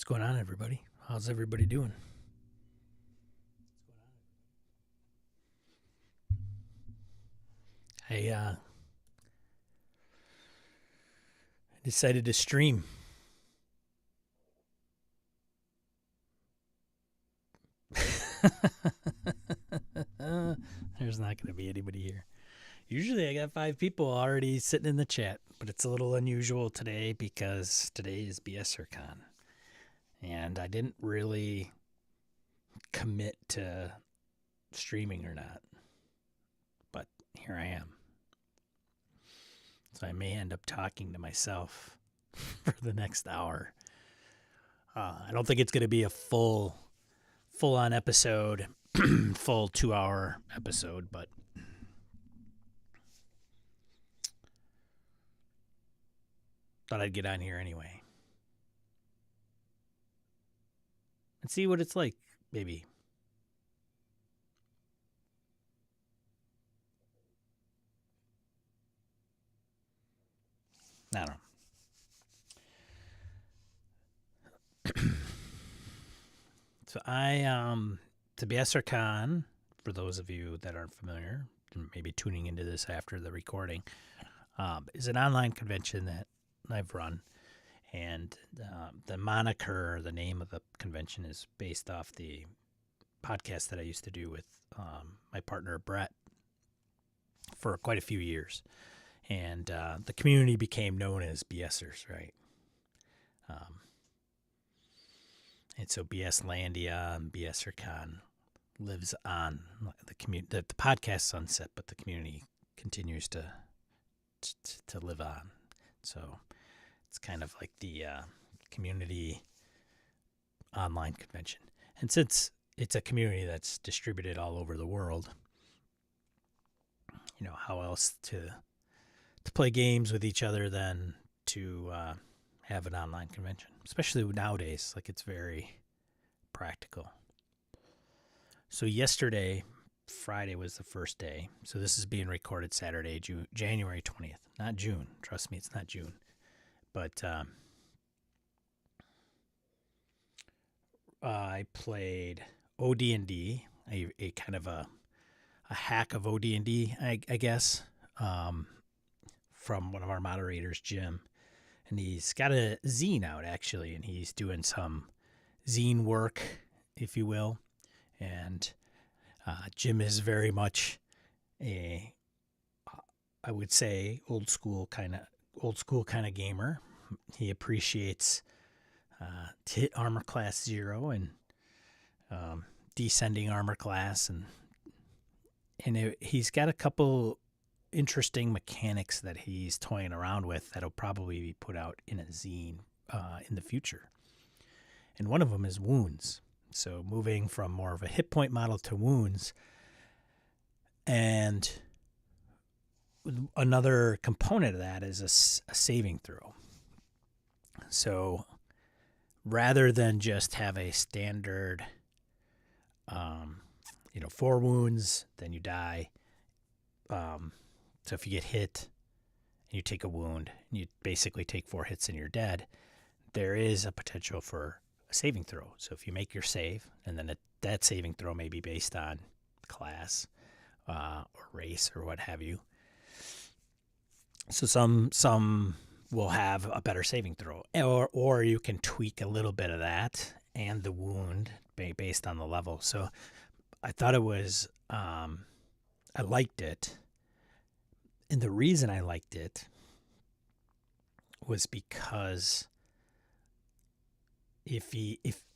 What's going on, everybody? How's everybody doing? I decided to stream. There's not going to be anybody here. Usually I got 5 people already sitting in the chat, but it's a little unusual today because today is BSRCon. And I didn't really commit to streaming or not. But here I am. So I may end up talking to myself for the next hour. I don't think it's going to be a full-on episode, full 2-hour episode, but thought I'd get on here anyway and see what it's like, maybe. I don't know. So to BSRCon, for those of you that aren't familiar, maybe tuning into this after the recording, is an online convention that I've run. And the moniker, the name of the convention is based off the podcast that I used to do with my partner, Brett, for quite a few years. And the community became known as BSers, right? And so BS Landia and BSRCon lives on the community. The podcast sunset, but the community continues to live on. So it's kind of like the community online convention. And since it's a community that's distributed all over the world, you know, how else to play games with each other than to have an online convention, especially nowadays. Like, it's very practical. So yesterday, Friday, was the first day. So this is being recorded Saturday, January 20th, not June. Trust me, it's not June. But I played OD&D, a kind of a hack of OD&D, I guess, from one of our moderators, Jim. And he's got a zine out, actually, and he's doing some zine work, if you will. And Jim is very much I would say, old school kind of gamer. He appreciates hit armor class 0 and descending armor class, and he's got a couple interesting mechanics that he's toying around with that'll probably be put out in a zine in the future. And one of them is wounds. So moving from more of a hit point model to wounds. And another component of that is a saving throw. So rather than just have a standard, 4 wounds, then you die. So if you get hit and you take a wound, and you basically take 4 hits and you're dead, there is a potential for a saving throw. So if you make your save, and then that saving throw may be based on class or race or what have you. So some will have a better saving throw, or you can tweak a little bit of that and the wound based on the level. So I thought it was, I liked it. And the reason I liked it was because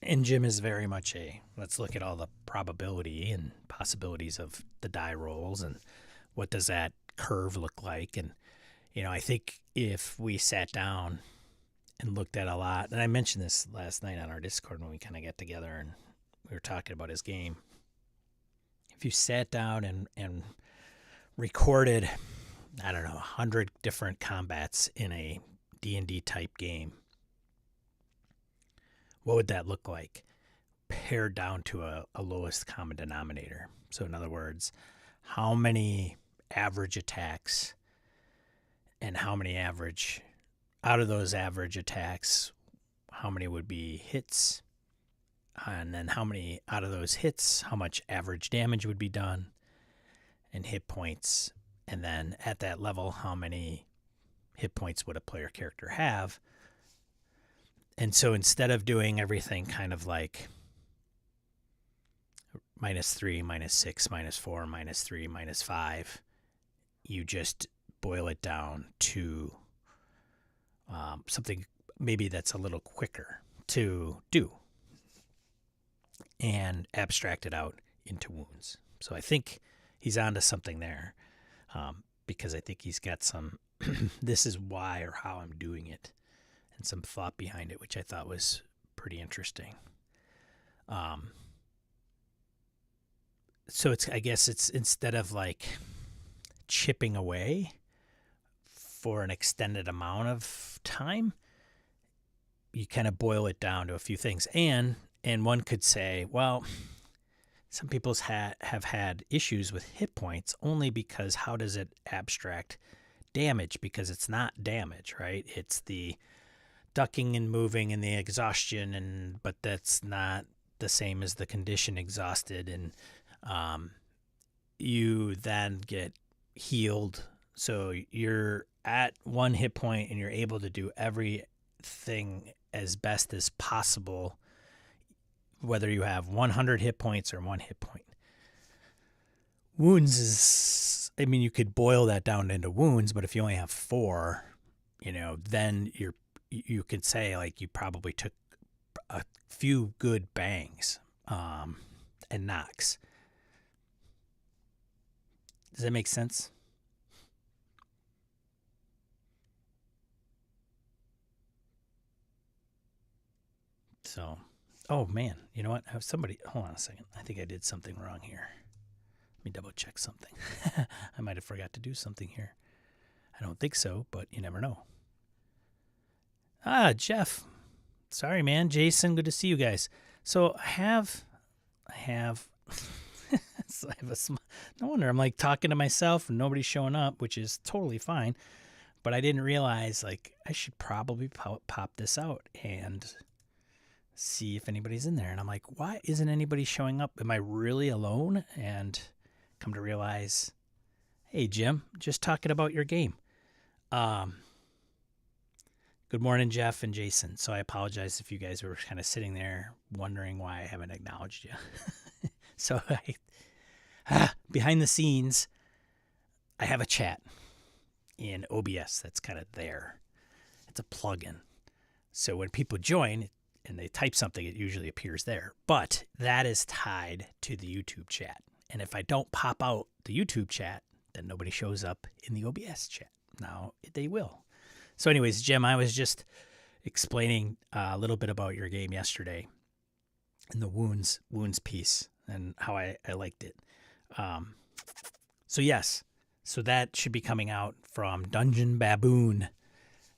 and Jim is very much let's look at all the probability and possibilities of the die rolls and what does that curve look like. And, I think if we sat down and looked at a lot, and I mentioned this last night on our Discord when we kind of got together and we were talking about his game. If you sat down and recorded, I don't know, 100 different combats in a D&D type game, what would that look like pared down to a lowest common denominator? So in other words, how many average attacks and how many out of those average attacks, how many would be hits, and then how many out of those hits, how much average damage would be done, and hit points. And then at that level, how many hit points would a player character have? And so instead of doing everything kind of like -3, -6, -4, -3, -5, you just boil it down to something maybe that's a little quicker to do and abstract it out into wounds. So I think he's onto something there, because I think he's got some this is why or how I'm doing it and some thought behind it, which I thought was pretty interesting. So I guess it's instead of like chipping away for an extended amount of time, you kind of boil it down to a few things. And one could say, well, some people have had issues with hit points only because how does it abstract damage? Because it's not damage, right? It's the ducking and moving and the exhaustion, but that's not the same as the condition exhausted, and you then get healed. So you're at 1 hit point and you're able to do everything as best as possible, whether you have 100 hit points or 1 hit point. Wounds is, I mean, you could boil that down into wounds, but if you only have 4, then you could say like you probably took a few good bangs and knocks. Does that make sense? So, oh man, you know what? I have somebody, hold on a second. I think I did something wrong here. Let me double check something. I might have forgot to do something here. I don't think so, but you never know. Jeff. Sorry, man. Jason, good to see you guys. So I have so I have no wonder I'm like talking to myself and nobody's showing up, which is totally fine. But I didn't realize like I should probably pop this out and see if anybody's in there. And I'm like, why isn't anybody showing up? Am I really alone? And come to realize, hey, Jim, just talking about your game. Good morning, Jeff and Jason. So I apologize if you guys were kind of sitting there wondering why I haven't acknowledged you. So behind the scenes, I have a chat in OBS that's kind of there. It's a plugin. So when people join and they type something, it usually appears there. But that is tied to the YouTube chat. And if I don't pop out the YouTube chat, then nobody shows up in the OBS chat. Now they will. So anyways, Jim, I was just explaining a little bit about your game yesterday and the wounds piece and how I liked it. So yes, so that should be coming out from Dungeon Baboon.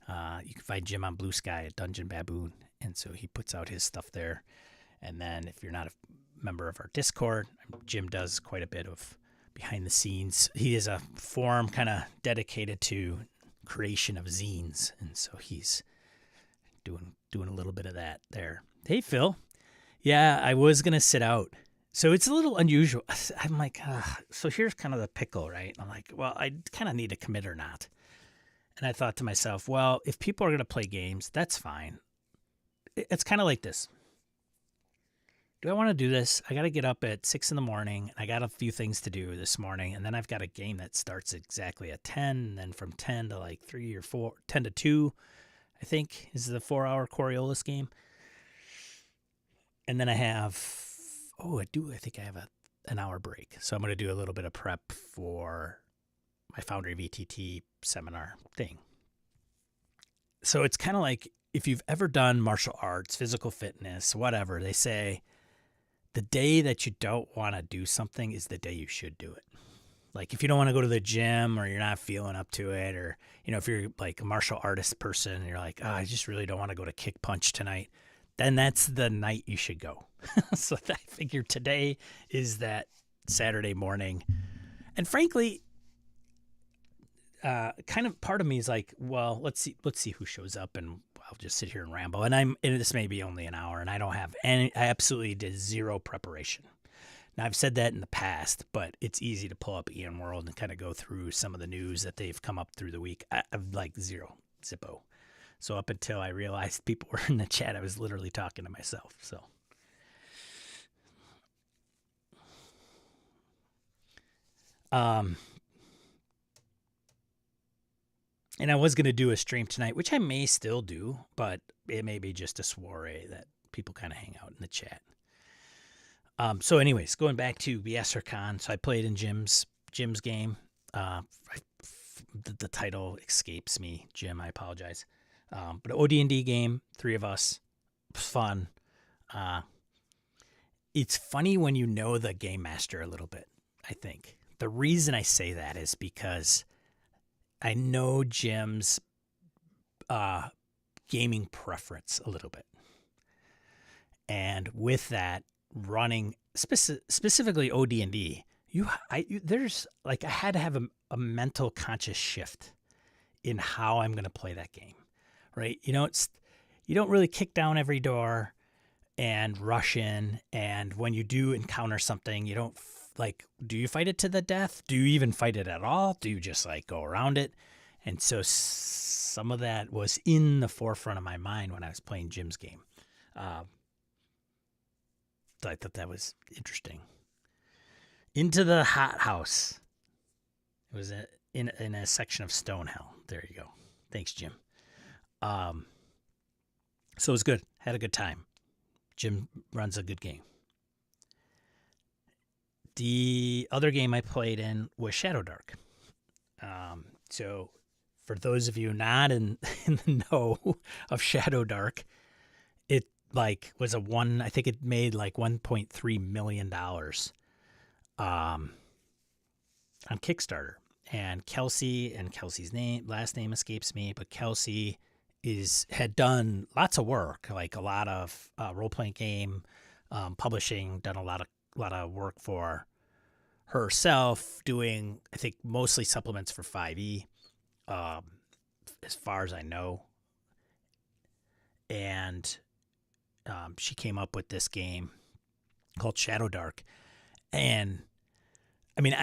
You can find Jim on Blue Sky at Dungeon Baboon. And so he puts out his stuff there. And then if you're not a member of our Discord, Jim does quite a bit of behind the scenes. He is a forum kind of dedicated to creation of zines. And so he's doing a little bit of that there. Hey, Phil. Yeah, I was going to sit out. So it's a little unusual. I'm like, so here's kind of the pickle, right? I'm like, well, I kind of need to commit or not. And I thought to myself, well, if people are going to play games, that's fine. It's kind of like this. Do I want to do this? I got to get up at 6 a.m. I got a few things to do this morning. And then I've got a game that starts exactly at 10. And then from 10 to like 3 or 4, 10 to 2, I think is the 4-hour Coriolis game. And then I have, I think I have an hour break. So I'm going to do a little bit of prep for my Foundry VTT seminar thing. So it's kind of like if you've ever done martial arts, physical fitness, whatever, they say the day that you don't want to do something is the day you should do it. Like if you don't want to go to the gym or you're not feeling up to it, or, if you're like a martial artist person and you're like, I just really don't want to go to Kick Punch tonight, then that's the night you should go. So I figure today is that Saturday morning. And frankly, kind of part of me is like, well, let's see who shows up and I'll just sit here and ramble. And this may be only an hour, and I absolutely did zero preparation. Now, I've said that in the past, but it's easy to pull up Ian World and kind of go through some of the news that they've come up through the week. I've like zippo. So up until I realized people were in the chat, I was literally talking to myself. So. And I was going to do a stream tonight, which I may still do, but it may be just a soiree that people kind of hang out in the chat. So anyways, going back to BSRCon, so I played in Jim's game. The title escapes me, Jim, I apologize. But OD&D game, 3 of us, fun. It's funny when you know the game master a little bit, I think. The reason I say that is because I know Jim's gaming preference a little bit. And with that, running specifically OD&D, I had to have a mental conscious shift in how I'm going to play that game, right? You don't really kick down every door and rush in. And when you do encounter something, you don't do you fight it to the death? Do you even fight it at all? Do you just go around it? And so some of that was in the forefront of my mind when I was playing Jim's game. So I thought that was interesting. Into the hot house. It was in a section of Stonehell. There you go. Thanks, Jim. So it was good. Had a good time. Jim runs a good game. The other game I played in was Shadow Dark. So for those of you not in the know of Shadow Dark, it was I think it made $1.3 million on Kickstarter. And Kelsey's last name escapes me, but Kelsey had done lots of work, like a lot of role-playing game publishing, done a lot of work for herself, doing, I think, mostly supplements for 5e, as far as I know. And she came up with this game called Shadow Dark. And, I mean,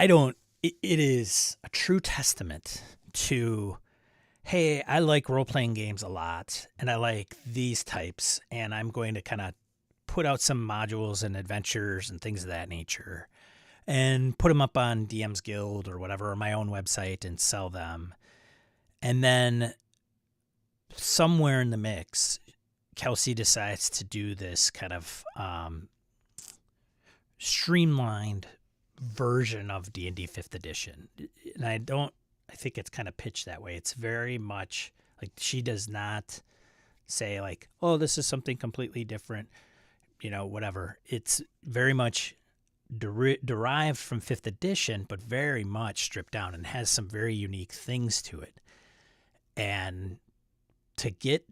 it is a true testament to, hey, I like role-playing games a lot, and I like these types, and I'm going to kind of put out some modules and adventures and things of that nature and put them up on DM's Guild or whatever, or my own website, and sell them. And then somewhere in the mix, Kelsey decides to do this kind of streamlined version of D&D 5th edition. And I think it's kind of pitched that way. It's very much she does not say oh, this is something completely different, whatever. It's very much derived from 5th edition, but very much stripped down and has some very unique things to it. And to get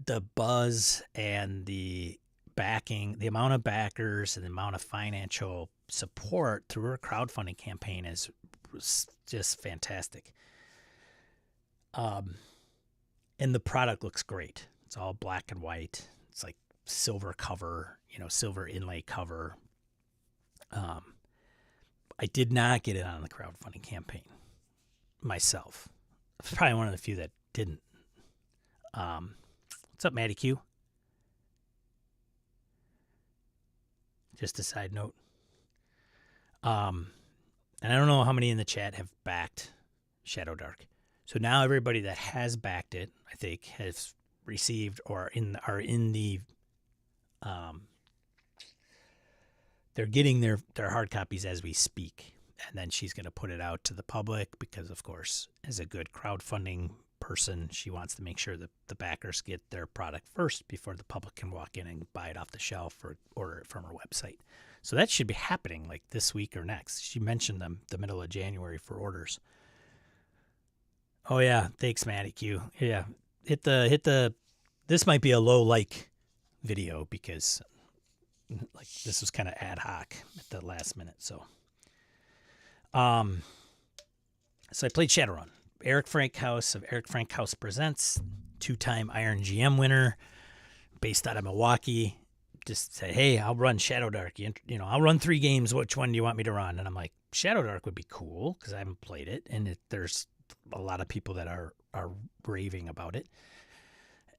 the buzz and the backing, the amount of backers and the amount of financial support through her crowdfunding campaign was just fantastic. And the product looks great. It's all black and white. It's silver cover, silver inlay cover. I did not get it on the crowdfunding campaign myself. I was probably one of the few that didn't. What's up, Matty Q? Just a side note. And I don't know how many in the chat have backed Shadow Dark. So now everybody that has backed it, I think, has received or are in the they're getting their hard copies as we speak. And then she's going to put it out to the public because, of course, as a good crowdfunding person, she wants to make sure that the backers get their product first before the public can walk in and buy it off the shelf or order it from her website. So that should be happening this week or next. She mentioned them the middle of January for orders. Oh yeah, thanks, Matty Q. Yeah, hit the. This might be a low video because this was kind of ad hoc at the last minute. So I played Shadowrun. Eric Frankhouse of Eric Frankhouse Presents 2-time Iron GM winner, based out of Milwaukee. Just said, hey, I'll run Shadow Dark. I'll run 3 games. Which one do you want me to run? And I'm like, Shadow Dark would be cool because I haven't played it, and there's a lot of people that are raving about it.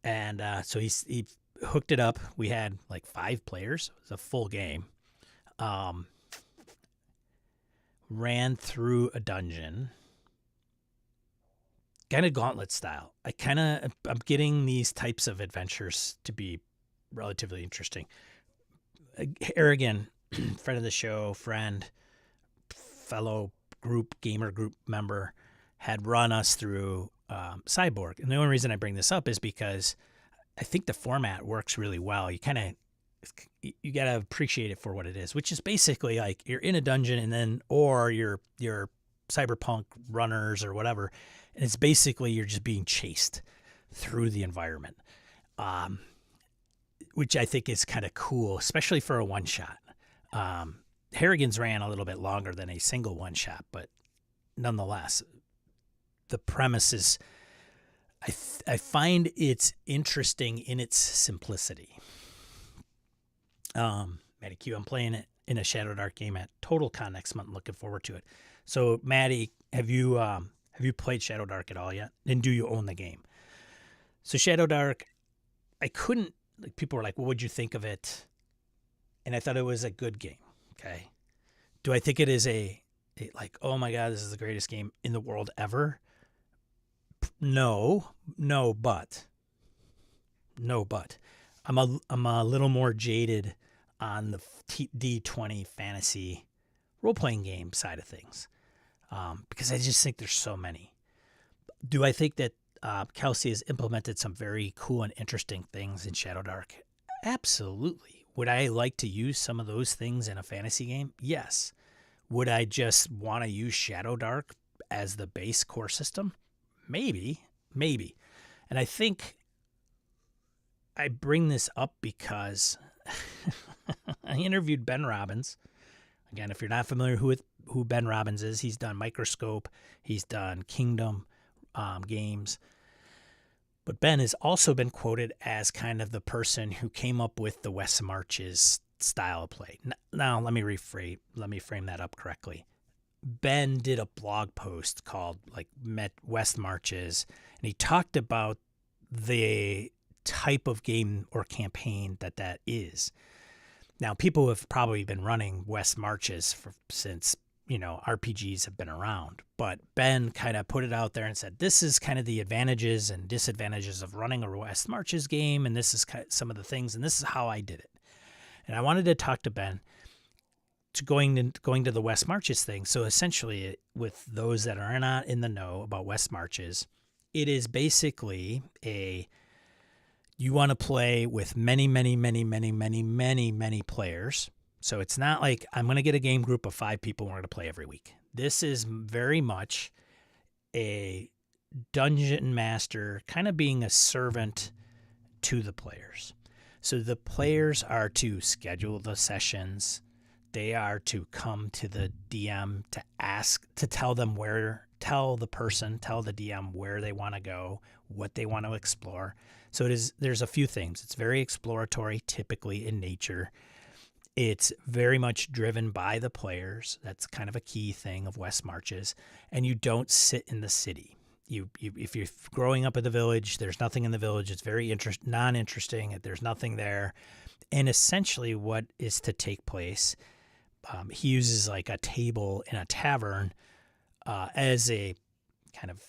And so he hooked it up. We had like 5 players. It was a full game. Ran through a dungeon, kind of gauntlet style. I'm getting these types of adventures to be relatively interesting. Aragon, friend of the show, fellow gamer group member, had run us through Cyborg. And the only reason I bring this up is because I think the format works really well. You got to appreciate it for what it is, which is basically like you're in a dungeon or you're cyberpunk runners or whatever. And it's basically you're just being chased through the environment, which I think is kind of cool, especially for a one-shot. Harrigan's ran a little bit longer than a single one-shot, but nonetheless, the premise is, I find it's interesting in its simplicity. Maddie Q, I'm playing it in a Shadow Dark game at TotalCon next month. Looking forward to it. So, Maddie, have you played Shadow Dark at all yet? And do you own the game? So, Shadow Dark, people were like, well, what'd you think of it? And I thought it was a good game. Okay. Do I think it is like, oh my God, this is the greatest game in the world ever? No, but I'm a little more jaded on the D20 fantasy role-playing game side of things, because I just think there's so many. Do I think that Kelsey has implemented some very cool and interesting things in Shadow Dark? Absolutely. Would I like to use some of those things in a fantasy game? Yes. Would I just want to use Shadow Dark as the base core system? Maybe. And I think I bring this up because I interviewed Ben Robbins. Again, if you're not familiar with who Ben Robbins is, he's done Microscope, he's done Kingdom games. But Ben has also been quoted as kind of the person who came up with the West Marches style of play. Now, let me frame that up correctly. Ben did a blog post called West Marches, and he talked about the type of game or campaign that is. Now, people have probably been running West Marches since RPGs have been around, but Ben kind of put it out there and said, this is kind of the advantages and disadvantages of running a West Marches game, and this is kind of some of the things, and this is how I did it. And I wanted to talk to Ben to going to the West Marches thing. So essentially, with those that are not in the know about West Marches, it is basically you want to play with many, many, many, many, many, many, many players. So it's not like I'm going to get a game group of 5 people and we're going to play every week. This is very much a dungeon master kind of being a servant to the players. So the players are to schedule the sessions. They are to come to the DM to ask, to tell the DM where they want to go, what they want to explore. So there's a few things. It's very exploratory, typically in nature. It's very much driven by the players. That's kind of a key thing of West Marches. And you don't sit in the city. If you're growing up in the village, there's nothing in the village. It's very non-interesting. There's nothing there. And essentially what is to take place, he uses like a table in a tavern as a kind of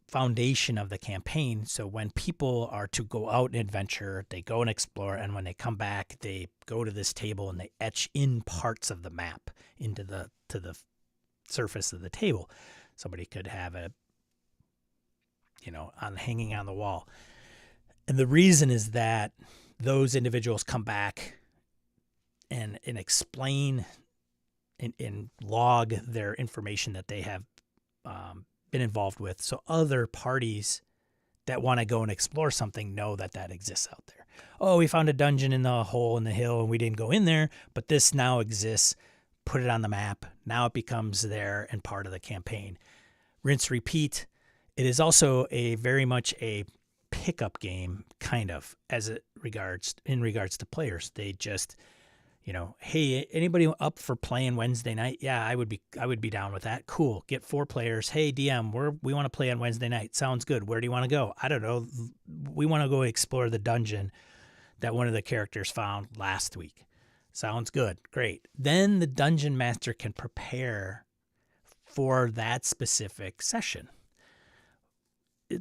foundation of the campaign. So when people are to go out and adventure, they go and explore, and when they come back, they go to this table and they etch in parts of the map to the surface of the table. Somebody could have it, hanging on the wall. And the reason is that those individuals come back and explain and log their information that they have been involved with, so other parties that want to go and explore something know that exists out there. Oh, we found a dungeon in the hole in the hill and we didn't go in there, but this now exists. Put it on the map. Now it becomes there and part of the campaign. Rinse, repeat. It is also very much a pickup game, kind of, in regards to players. They just, hey, anybody up for playing Wednesday night? Yeah, I would be down with that. Cool. Get 4 players. Hey, DM, we want to play on Wednesday night. Sounds good. Where do you want to go? I don't know. We want to go explore the dungeon that one of the characters found last week. Sounds good. Great. Then the dungeon master can prepare for that specific session.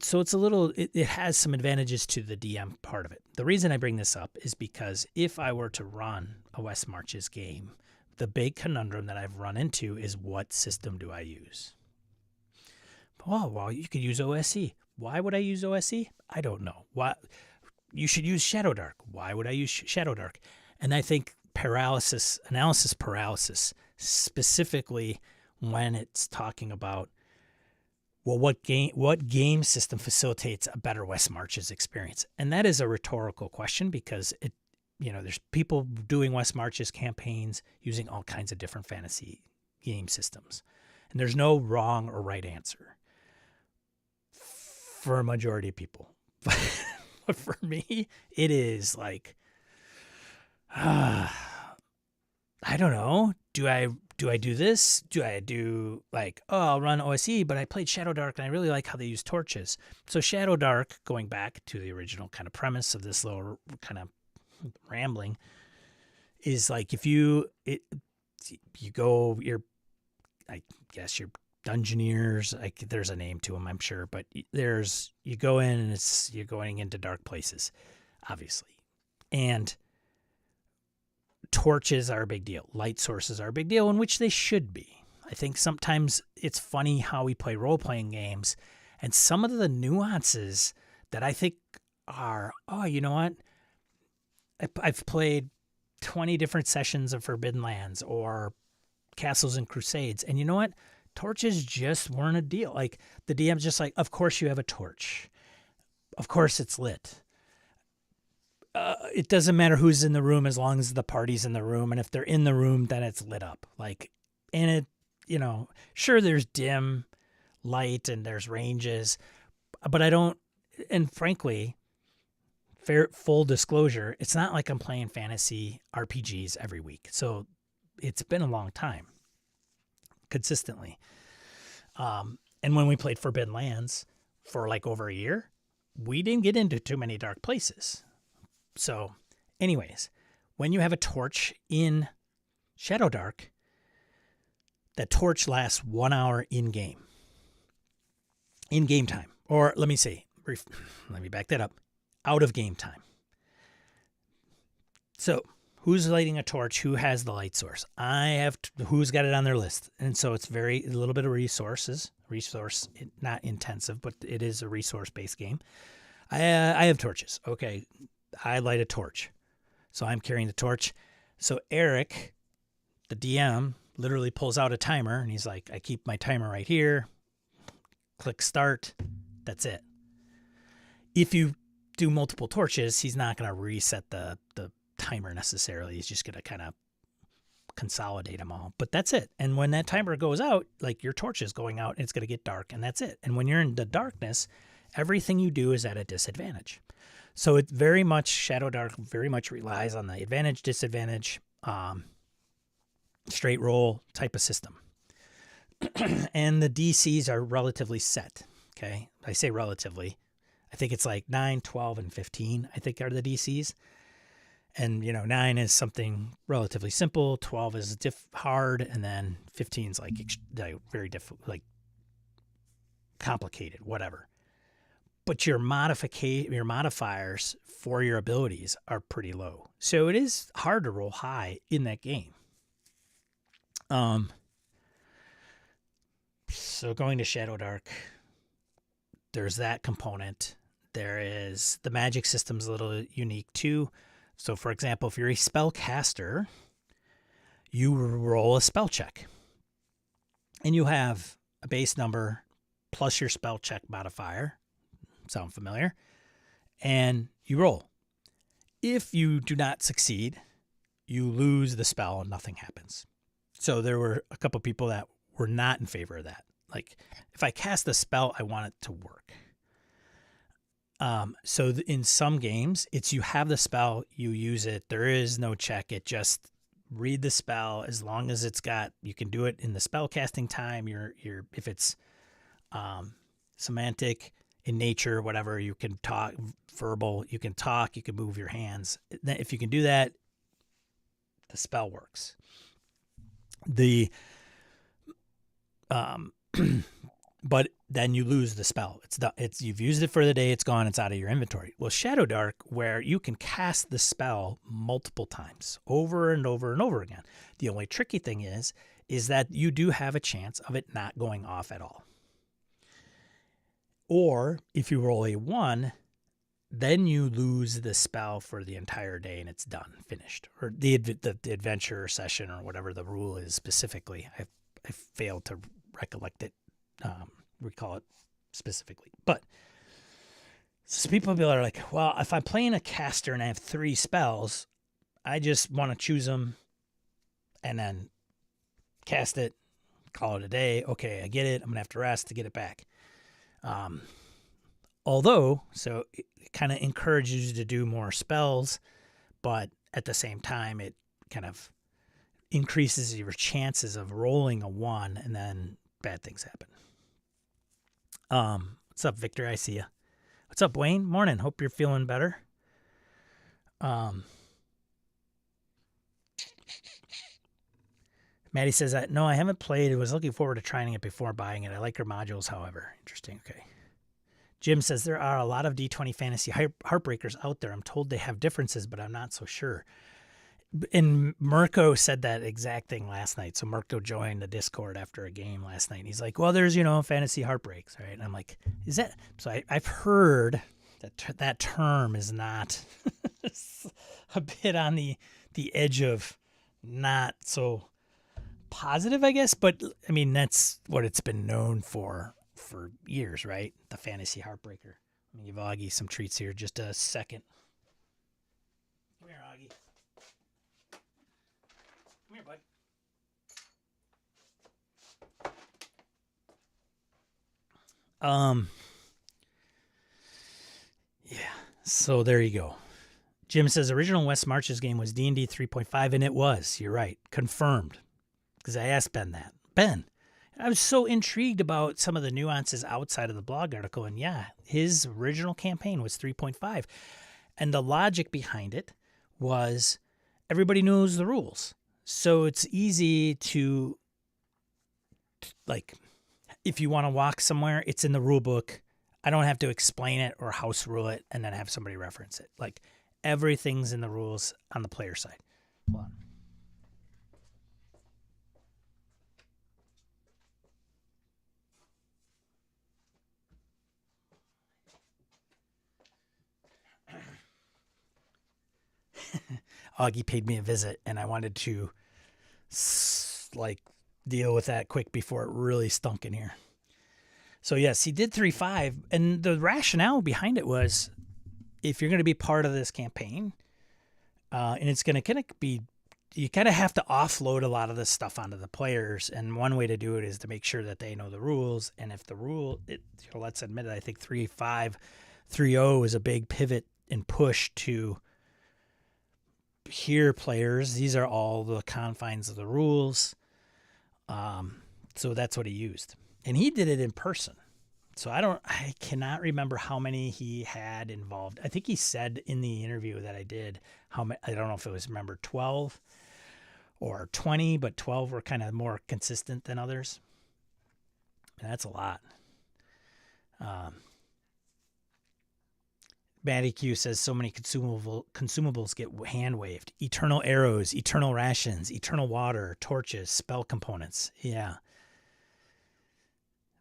So it has some advantages to the DM part of it. The reason I bring this up is because if I were to run a West Marches game, the big conundrum that I've run into is, what system do I use? Oh, well, you could use OSE. Why would I use OSE? I don't know. Why? You should use Shadow Dark. Why would I use Shadow Dark? And I think analysis paralysis, specifically when it's talking about, well, what game system facilitates a better West Marches experience? And that is a rhetorical question, because there's people doing West Marches campaigns using all kinds of different fantasy game systems. And there's no wrong or right answer for a majority of people. But for me, it is like, I don't know. Do I do this? Do I do I'll run OSE, but I played Shadow Dark and I really like how they use torches. So Shadow Dark, going back to the original kind of premise of this little kind of rambling, is like, if you go, I guess you're dungeoneers, there's a name to them, I'm sure, but you go in and you're going into dark places, obviously. And torches are a big deal. Light sources are a big deal, in which they should be. I think sometimes it's funny how we play role-playing games, and some of the nuances that I think are, you know what? I've played 20 different sessions of Forbidden Lands or Castles and Crusades, and you know what? Torches just weren't a deal. Like, the DM's just like, of course you have a torch. Of course it's lit. It doesn't matter who's in the room as long as the party's in the room. And if they're in the room, then it's lit up. And it, sure, there's dim light and there's ranges, but and frankly, full disclosure, it's not like I'm playing fantasy RPGs every week. So it's been a long time, consistently. And when we played Forbidden Lands for over a year, we didn't get into too many dark places. So anyways, when you have a torch in Shadow Dark, that torch lasts 1 hour in game time. Or let me back that up, out of game time. So who's lighting a torch? Who has the light source? Who's got it on their list? And so it's a little bit of resource, not intensive, but it is a resource-based game. I have torches. Okay. I light a torch. So I'm carrying the torch. So Eric, the DM, literally pulls out a timer, and he's like, I keep my timer right here. Click start. That's it. If you do multiple torches, he's not going to reset the timer necessarily. He's just going to kind of consolidate them all. But that's it. And when that timer goes out, your torch is going out, and it's going to get dark, and that's it. And when you're in the darkness, everything you do is at a disadvantage. So it Shadow Dark very much relies on the advantage, disadvantage, straight roll type of system. And the DCs are relatively set, okay? I say relatively. I think it's 9, 12, and 15, I think, are the DCs. And, 9 is something relatively simple, 12 is hard, and then 15 is very difficult, complicated, whatever. But your modifiers for your abilities are pretty low. So it is hard to roll high in that game. So going to Shadow Dark, there's that component. There is the magic system's a little unique too. So for example, if you're a spellcaster, you roll a spell check. And you have a base number plus your spell check modifier. Sound familiar? And you roll. If you do not succeed, you lose the spell and nothing happens. So there were a couple people that were not in favor of that. If I cast a spell, I want it to work. So in some games, it's you have the spell, you use it. There is no check. It just read the spell as long as it's got. You can do it in the spell casting time. If it's semantic in nature, whatever, you can talk verbal. You can talk. You can move your hands. If you can do that, the spell works. The but then you lose the spell. It's done. You've used it for the day. It's gone. It's out of your inventory. Well, Shadow Dark, where you can cast the spell multiple times, over and over and over again. The only tricky thing is that you do have a chance of it not going off at all. Or if you roll a 1, then you lose the spell for the entire day and it's done, finished. Or the adventure session or whatever the rule is specifically. I failed to recollect it. Recall it specifically. But so people are like, well, if I'm playing a caster and I have 3 spells, I just want to choose them and then cast it, call it a day. Okay, I get it. I'm going to have to rest to get it back. Although, so it kind of encourages you to do more spells, but at the same time, it kind of increases your chances of rolling a 1 and then bad things happen. What's up, Victor? I see you. What's up, Wayne? Morning. Hope you're feeling better. Maddie says that, no, I haven't played. I was looking forward to trying it before buying it. I like her modules, however. Interesting. Okay. Jim says there are a lot of D20 fantasy heartbreakers out there. I'm told they have differences, but I'm not so sure. And Mirko said that exact thing last night. So Mirko joined the Discord after a game last night. And he's like, well, there's, fantasy heartbreaks, right? And I'm like, is that? So I've heard that term is not a bit on the edge of not so positive, I guess. But, I mean, that's what it's been known for years, right? The fantasy heartbreaker. Let me give Augie some treats here. Just a second. Come here, Augie. Come here, bud. Yeah. So there you go. Jim says original West Marches game was D&D 3.5, and it was. You're right. Confirmed. Because I asked Ben that. Ben, I was so intrigued about some of the nuances outside of the blog article, and yeah, his original campaign was 3.5. And the logic behind it was everybody knows the rules. So it's easy to, like, if you want to walk somewhere, it's in the rule book. I don't have to explain it or house rule it and then have somebody reference it. Like, everything's in the rules on the player side. Hold on. Augie paid me a visit, and I wanted to, deal with that quick before it really stunk in here. So, yes, he did 3.5, and the rationale behind it was if you're going to be part of this campaign, and it's going to kind of be, you kind of have to offload a lot of this stuff onto the players, and one way to do it is to make sure that they know the rules, and if the rule, let's admit it, I think 3.5, 3.0 is a big pivot and push to hear players. These are all the confines of the rules. So that's what he used. And he did it in person. So I cannot remember how many he had involved. I think he said in the interview that I did how many, I don't know if it was, 12 or 20, but 12 were kind of more consistent than others. And that's a lot. Matty Q says so many consumables get hand waved. Eternal arrows, eternal rations, eternal water, torches, spell components. Yeah.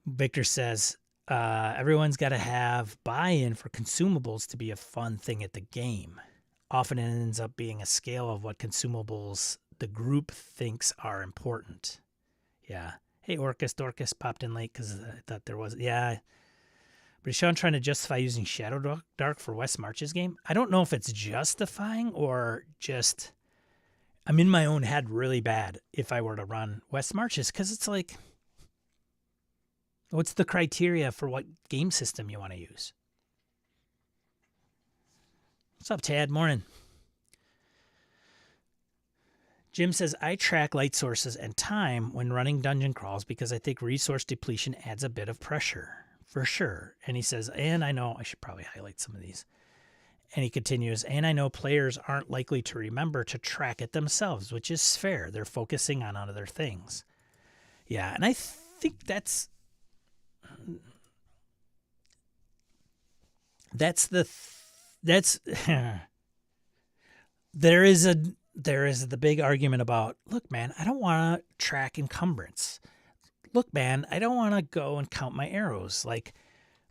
Victor says everyone's got to have buy-in for consumables to be a fun thing at the game. Often it ends up being a scale of what consumables the group thinks are important. Yeah. Hey, Orcus Dorcas popped in late because I thought there was. Yeah. But is Sean trying to justify using Shadow Dark for West Marches game? I don't know if it's justifying or just I'm in my own head really bad if I were to run West Marches, because it's like, what's the criteria for what game system you want to use? What's up, Tad? Morning. Jim says, I track light sources and time when running dungeon crawls because I think resource depletion adds a bit of pressure. For sure. And he says, and I know, I should probably highlight some of these. And he continues, and I know players aren't likely to remember to track it themselves, which is fair. They're focusing on other things. Yeah, and I think that's there is the big argument about, look, man, I don't want to track encumbrance. Look, man, I don't want to go and count my arrows like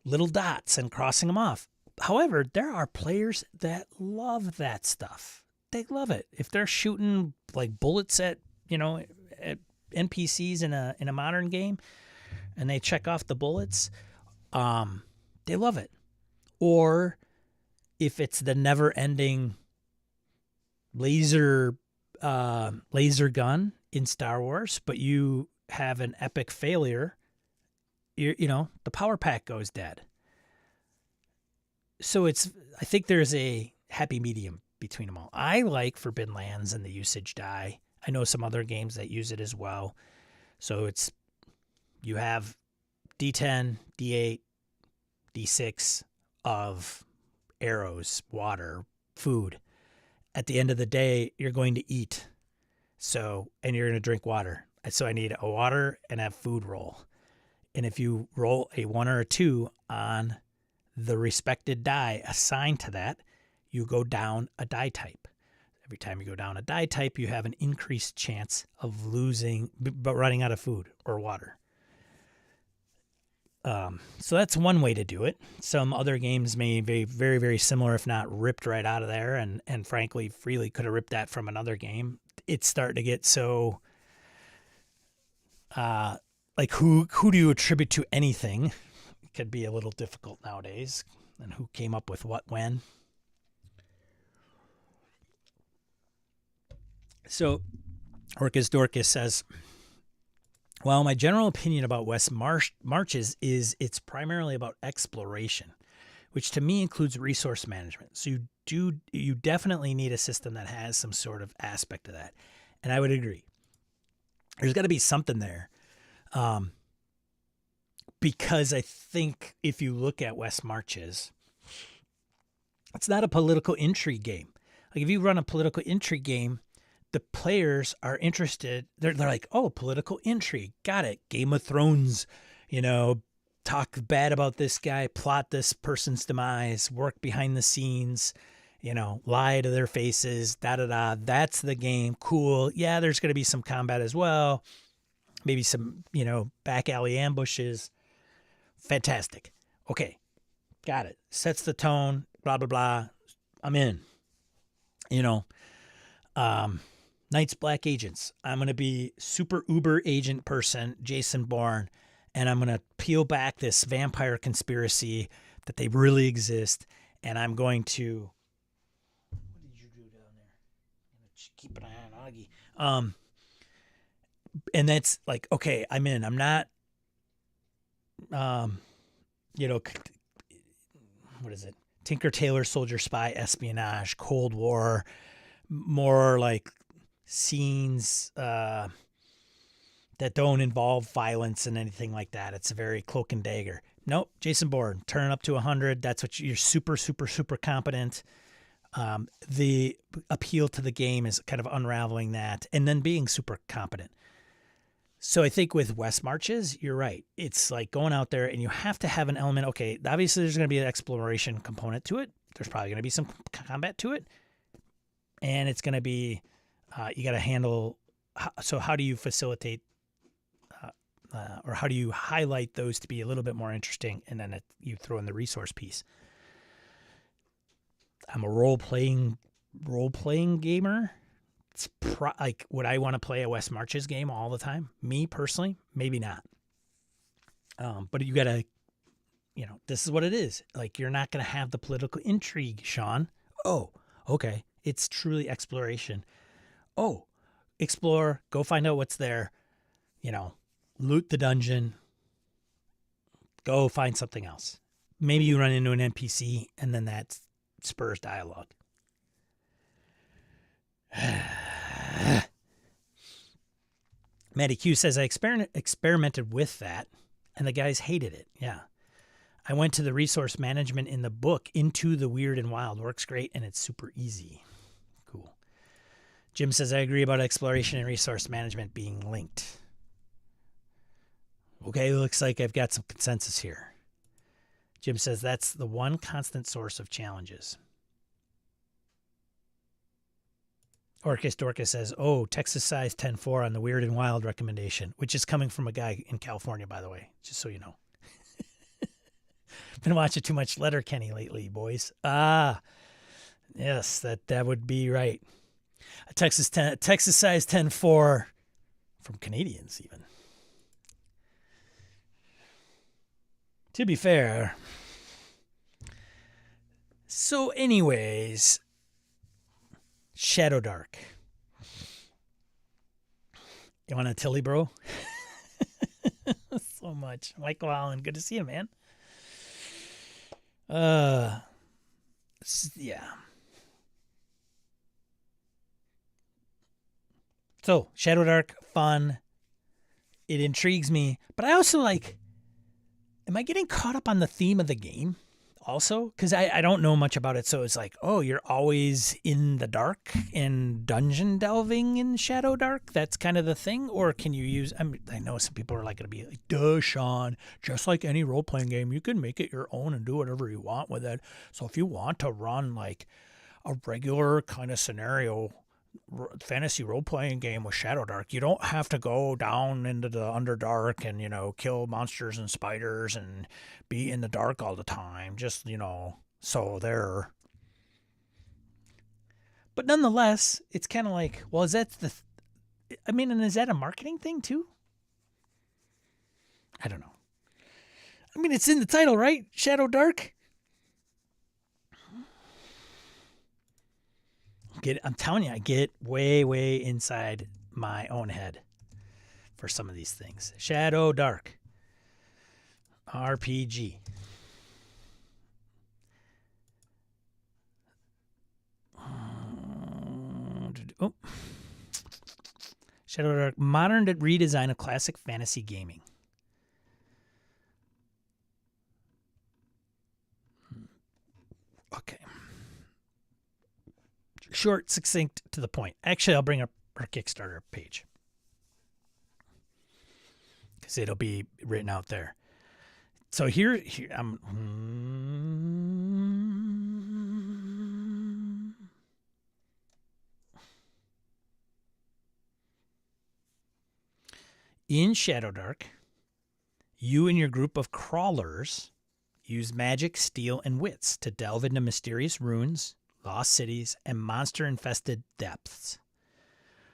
little dots and crossing them off. However, there are players that love that stuff. They love it. If they're shooting like bullets at NPCs in a modern game and they check off the bullets, they love it. Or if it's the never-ending laser gun in Star Wars, but you have an epic failure, the power pack goes dead. So I think there's a happy medium between them all. I like Forbidden Lands and the usage die. I know some other games that use it as well. So you have D10, D8, D6 of arrows, water, food. At the end of the day, you're going to eat. And you're going to drink water. So I need a water and a food roll. And if you roll a 1 or a 2 on the respected die assigned to that, you go down a die type. Every time you go down a die type, you have an increased chance of running out of food or water. So that's one way to do it. Some other games may be very, very similar, if not ripped right out of there. And frankly, Freely could have ripped that from another game. It's starting to get so, like who do you attribute to anything? It could be a little difficult nowadays. And who came up with what when? So Orcus Dorcas says, well, my general opinion about West Marches is it's primarily about exploration, which to me includes resource management. So you definitely need a system that has some sort of aspect of that. And I would agree. There's got to be something there. Because I think if you look at West Marches, it's not a political intrigue game. Like if you run a political intrigue game, the players are interested. They're like, oh, political intrigue. Got it. Game of Thrones, talk bad about this guy, plot this person's demise, work behind the scenes, lie to their faces, da-da-da. That's the game. Cool. Yeah, there's going to be some combat as well. Maybe some, back alley ambushes. Fantastic. Okay. Got it. Sets the tone, blah, blah, blah. I'm in. Knights Black Agents. I'm going to be super uber agent person, Jason Bourne, and I'm going to peel back this vampire conspiracy that they really exist, and I'm going to... What did you do down there? I'm going to keep an eye on Augie. And that's like, okay, I'm in. I'm not, what is it? Tinker Tailor Soldier Spy espionage, Cold War, more like scenes that don't involve violence and anything like that. It's a very cloak and dagger. Nope, Jason Bourne, turn up to 100. That's what you're super, super, super competent. The appeal to the game is kind of unraveling that and then being super competent. So I think with West Marches, you're right. It's like going out there and you have to have an element. Okay, obviously there's going to be an exploration component to it. There's probably going to be some combat to it. And it's going to be, you got to handle, so how do you facilitate or how do you highlight those to be a little bit more interesting? And then you throw in the resource piece. I'm a role-playing gamer. It's like, would I want to play a West Marches game all the time? Me personally, maybe not. But you got to, this is what it is. Like, you're not going to have the political intrigue, Sean. Oh, okay. It's truly exploration. Oh, explore, go find out what's there, loot the dungeon, go find something else. Maybe you run into an NPC and then that spurs dialogue. Maddie Q says, I experimented with that, and the guys hated it. Yeah. I went to the resource management in the book, Into the Weird and Wild. Works great, and it's super easy. Cool. Jim says, I agree about exploration and resource management being linked. Okay, looks like I've got some consensus here. Jim says, that's the one constant source of challenges. Orcus Dorcas says, oh, Texas size 10-4 on the Weird and Wild recommendation, which is coming from a guy in California, by the way, just so you know. Been watching too much Letterkenny lately, boys. Ah, yes, that would be right. A Texas size 10-4 from Canadians, even. To be fair. So, anyways, Shadow Dark. You want a Tilly, bro? So much. Michael Allen, good to see you, man. Yeah. So, Shadow Dark, fun. It intrigues me. But I also like, am I getting caught up on the theme of the game also? Because I don't know much about it. So it's like, oh, you're always in the dark and dungeon delving in Shadow Dark? That's kind of the thing? Or can you use, I know some people are like going to be like, duh, Sean, just like any role-playing game, you can make it your own and do whatever you want with it. So if you want to run like a regular kind of scenario fantasy role-playing game with Shadow Dark, you don't have to go down into the Underdark and, kill monsters and spiders and be in the dark all the time. Just, so there. But nonetheless, it's kind of like, well, is that and is that a marketing thing too? I don't know. It's in the title, right? Shadow Dark. I'm telling you, I get way, way inside my own head for some of these things. Shadow Dark. RPG. Oh. Shadow Dark. Modern redesign of classic fantasy gaming. Okay. Short, succinct, to the point. Actually, I'll bring up our Kickstarter page because it'll be written out there. So here I'm. In Shadow Dark, you and your group of crawlers use magic, steel, and wits to delve into mysterious ruins, lost cities, and monster-infested depths.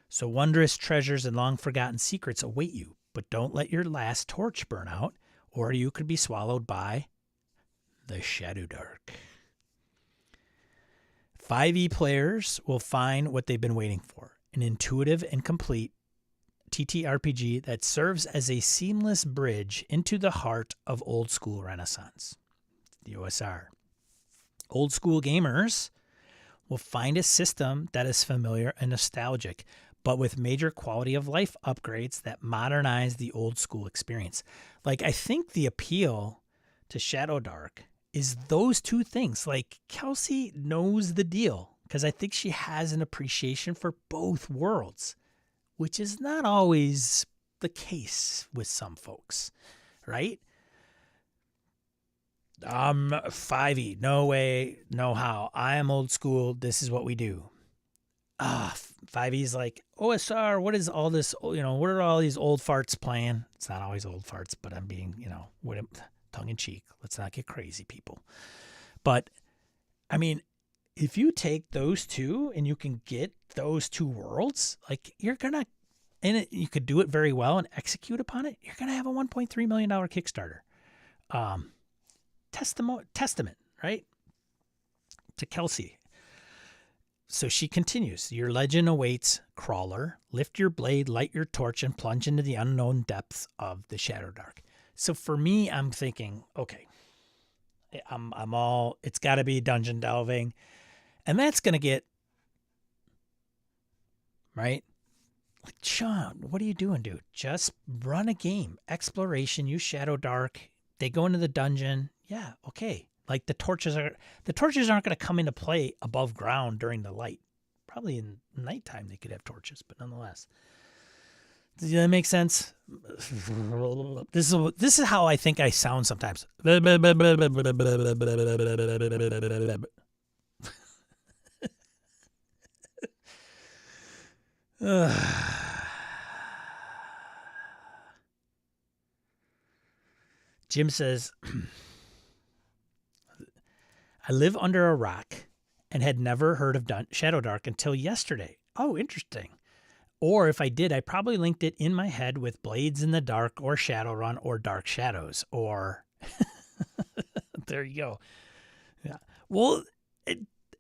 So wondrous treasures and long-forgotten secrets await you, but don't let your last torch burn out, or you could be swallowed by the Shadow Dark. 5e players will find what they've been waiting for, an intuitive and complete TTRPG that serves as a seamless bridge into the heart of old school Renaissance, the OSR. Old school gamers will find a system that is familiar and nostalgic, but with major quality of life upgrades that modernize the old school experience. Like, I think the appeal to Shadow Dark is those two things. Like, Kelsey knows the deal because I think she has an appreciation for both worlds, which is not always the case with some folks, right? 5e, no way, no how. I am old school. This is what we do. 5e is like, OSR, what is all this, what are all these old farts playing? It's not always old farts, but I'm being, tongue in cheek. Let's not get crazy, people. But, if you take those two and you can get those two worlds, like, you're going to, and you could do it very well and execute upon it, you're going to have a $1.3 million Kickstarter. Testament, right? To Kelsey. So she continues, your legend awaits, crawler. Lift your blade, light your torch, and plunge into the unknown depths of the Shadow Dark. So for me, I'm thinking, okay, it's got to be dungeon delving. And that's going to get right? Like, Sean, what are you doing, dude? Just run a game. Exploration, use Shadow Dark. They go into the dungeon. Yeah, okay. Like the torches aren't going to come into play above ground during the light. Probably in nighttime they could have torches, but nonetheless. Does that make sense? This is how I think I sound sometimes. Jim says, I live under a rock and had never heard of Shadow Dark until yesterday. Oh, interesting. Or if I did, I probably linked it in my head with Blades in the Dark or Shadowrun or Dark Shadows or there you go. Yeah. Well,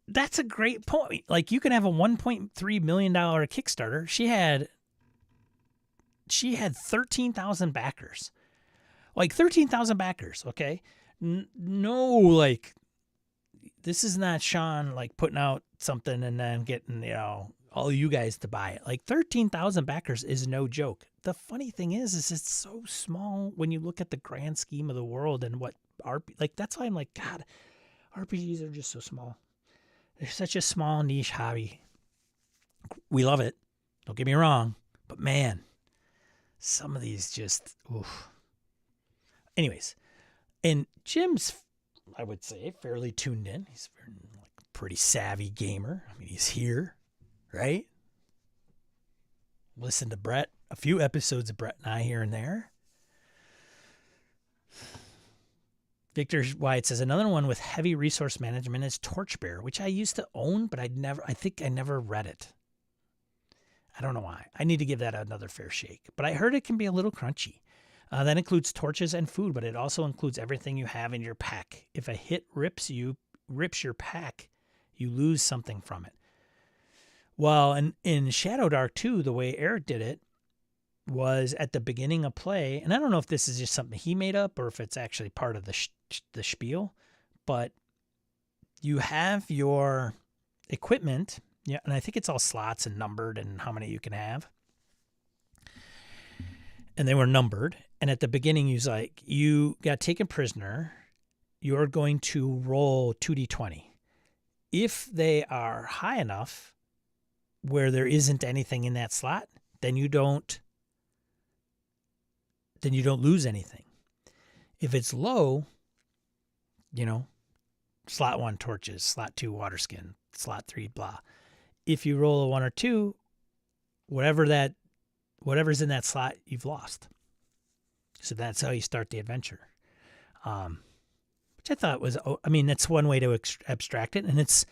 that's a great point. Like you can have a $1.3 million Kickstarter. She had 13,000 backers. Like 13,000 backers, okay? No, like this is not Sean like putting out something and then getting, all you guys to buy it. Like 13,000 backers is no joke. The funny thing is it's so small when you look at the grand scheme of the world and what like that's why I'm like, God, RPGs are just so small. They're such a small niche hobby. We love it. Don't get me wrong, but man, some of these just oof. Anyways, and Jim's, I would say, fairly tuned in. He's a pretty savvy gamer. I mean, he's here, right? Listen to Brett, a few episodes of Brett and I here and there. Victor Wyatt says, another one with heavy resource management is Torchbearer, which I used to own, but I think I never read it. I don't know why. I need to give that another fair shake. But I heard it can be a little crunchy. That includes torches and food, but it also includes everything you have in your pack. If a hit rips your pack, you lose something from it. Well, in Shadow Dark 2, the way Eric did it was at the beginning of play, and I don't know if this is just something he made up or if it's actually part of the spiel, but you have your equipment, yeah, and I think it's all slots and numbered and how many you can have. And they were numbered. And at the beginning, he was like, you got taken prisoner. You're going to roll 2d20. If they are high enough where there isn't anything in that slot, then you don't lose anything. If it's low, slot 1 torches, slot 2 water skin, slot 3 blah. If you roll a 1 or 2, whatever's in that slot, you've lost. So that's how you start the adventure. Which I thought was, that's one way to abstract it, and it's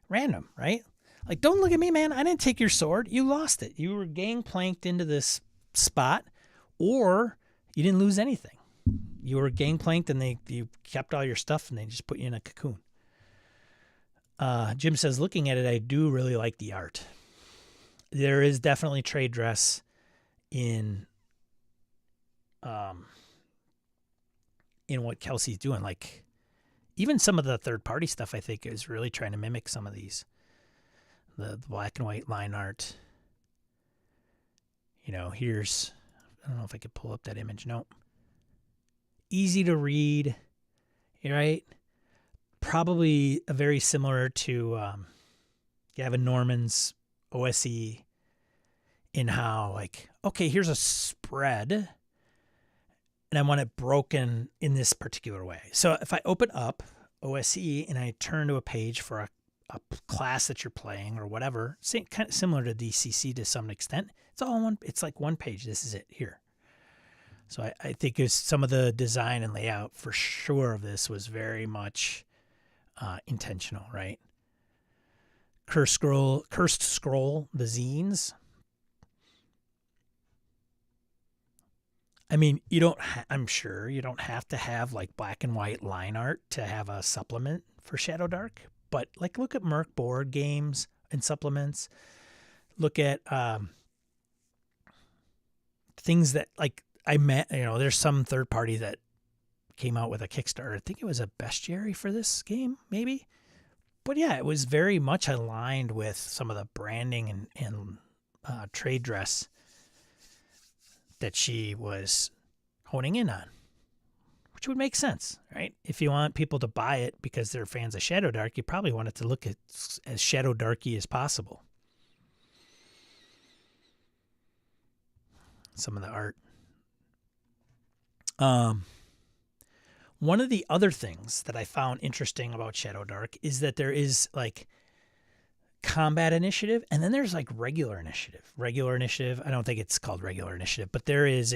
random, right? Like, don't look at me, man. I didn't take your sword. You lost it. You were gangplanked into this spot, or you didn't lose anything. You were gangplanked, and you kept all your stuff, and they just put you in a cocoon. Jim says, looking at it, I do really like the art. There is definitely trade dress in what Kelsey's doing. Like, even some of the third-party stuff, I think, is really trying to mimic some of these. The black and white line art. Here's, I don't know if I could pull up that image. Nope. Easy to read, right? Probably very similar to Gavin Norman's OSE in how, like, okay, here's a spread, and I want it broken in this particular way. So if I open up OSE and I turn to a page for a class that you're playing or whatever, kind of similar to DCC to some extent, it's all one. It's like one page. This is it here. So I think it's some of the design and layout for sure of this was very much intentional, right? Cursed Scroll, the zines. I mean, I'm sure you don't have to have like black and white line art to have a supplement for Shadow Dark, but like look at Merc board games and supplements. Look at things that like there's some third party that came out with a Kickstarter. I think it was a bestiary for this game, maybe. But yeah, it was very much aligned with some of the branding and trade dress that she was honing in on, which would make sense, right? If you want people to buy it because they're fans of Shadow Dark, you probably want it to look as Shadow Darky as possible. Some of the art. One of the other things that I found interesting about Shadow Dark is that there is like combat initiative, and then there's like regular initiative. Regular initiative, I don't think it's called regular initiative, but there is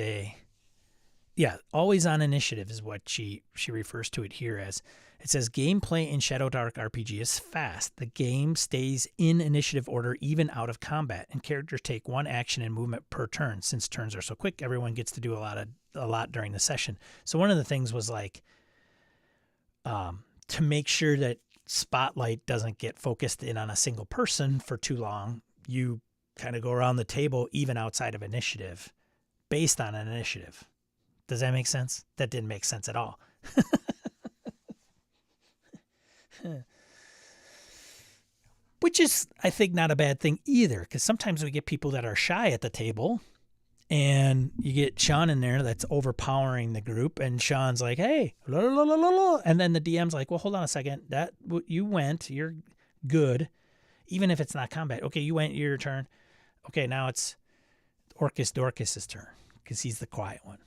always on initiative is what she refers to it here as. It says gameplay in Shadow Dark RPG is fast. The game stays in initiative order even out of combat, and characters take one action and movement per turn. Since turns are so quick, everyone gets to do a lot during the session. So one of the things was like to make sure that spotlight doesn't get focused in on a single person for too long, you kind of go around the table even outside of initiative based on an initiative. Does that make sense? That didn't make sense at all. Which is, I think, not a bad thing either, because sometimes we get people that are shy at the table, and you get Sean in there that's overpowering the group, and Sean's like, hey, la, la, la, la, la. And then the DM's like, well, hold on a second. You went, you're good, even if it's not combat. Okay, you went, your turn. Okay, now it's Orcus Dorcas's turn, because he's the quiet one.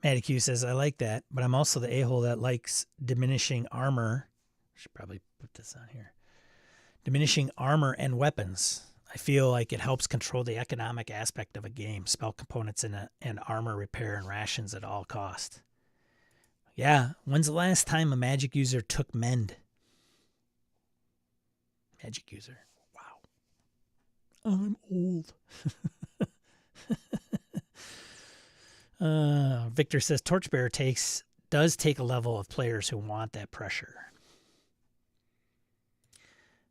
Matty Q says, I like that, but I'm also the a-hole that likes diminishing armor. I should probably put this on here. Diminishing armor and weapons. I feel like it helps control the economic aspect of a game. Spell components and armor repair and rations at all cost. Yeah, when's the last time a magic user took mend? Magic user. Wow. I'm old. Victor says Torchbearer does take a level of players who want that pressure.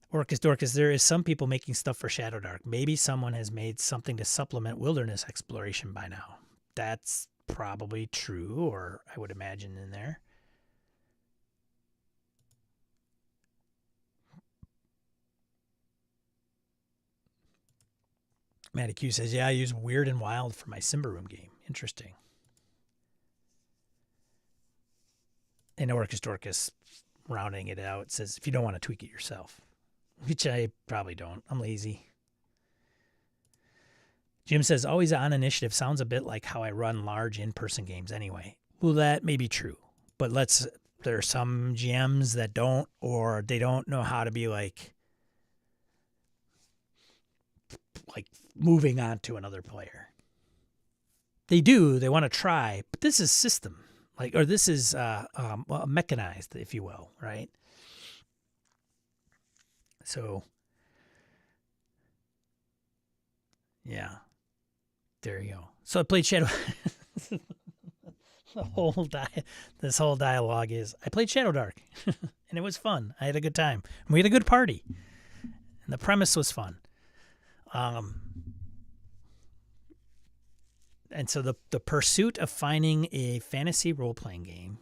Orcus Dorcas, there is some people making stuff for Shadow Dark. Maybe someone has made something to supplement wilderness exploration by now. That's probably true, or I would imagine in there. Matty Q says, yeah, I use Weird and Wild for my Simba Room game. Interesting. And Orcus Dorcas, rounding it out, says, if you don't want to tweak it yourself, which I probably don't. I'm lazy. Jim says, always on initiative sounds a bit like how I run large in-person games anyway. Well, that may be true, but there are some GMs that don't, or they don't know how to be like moving on to another player. They do. They want to try, but this is system. This is mechanized, if you will, right? So, yeah, there you go. So I played Shadow. This whole dialogue is I played Shadow Dark, and it was fun. I had a good time. We had a good party, and the premise was fun. And so the pursuit of finding a fantasy role-playing game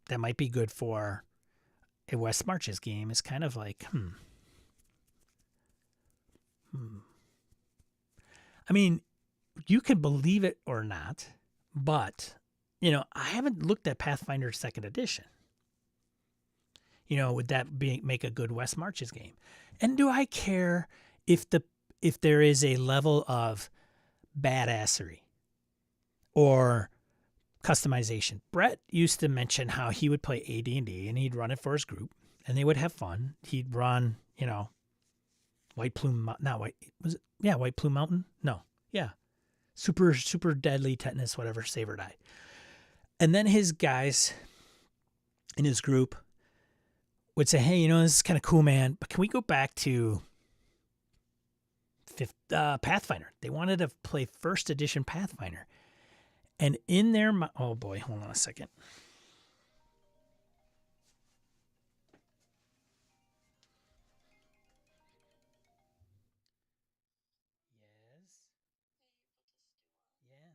that might be good for a West Marches game is kind of like, I mean, you can believe it or not, but, I haven't looked at Pathfinder 2nd Edition. Would that make a good West Marches game? And do I care if there is a level of badassery or customization? Brett used to mention how he would play AD&D and he'd run it for his group and they would have fun. He'd run, White Plume, not White, was it? Yeah, White Plume Mountain? No, yeah. Super, super deadly tetanus, whatever, save or die. And then his guys in his group would say, hey, this is kind of cool, man, but can we go back to Pathfinder? They wanted to play 1st edition Pathfinder. And in their oh boy, hold on a second. Yes.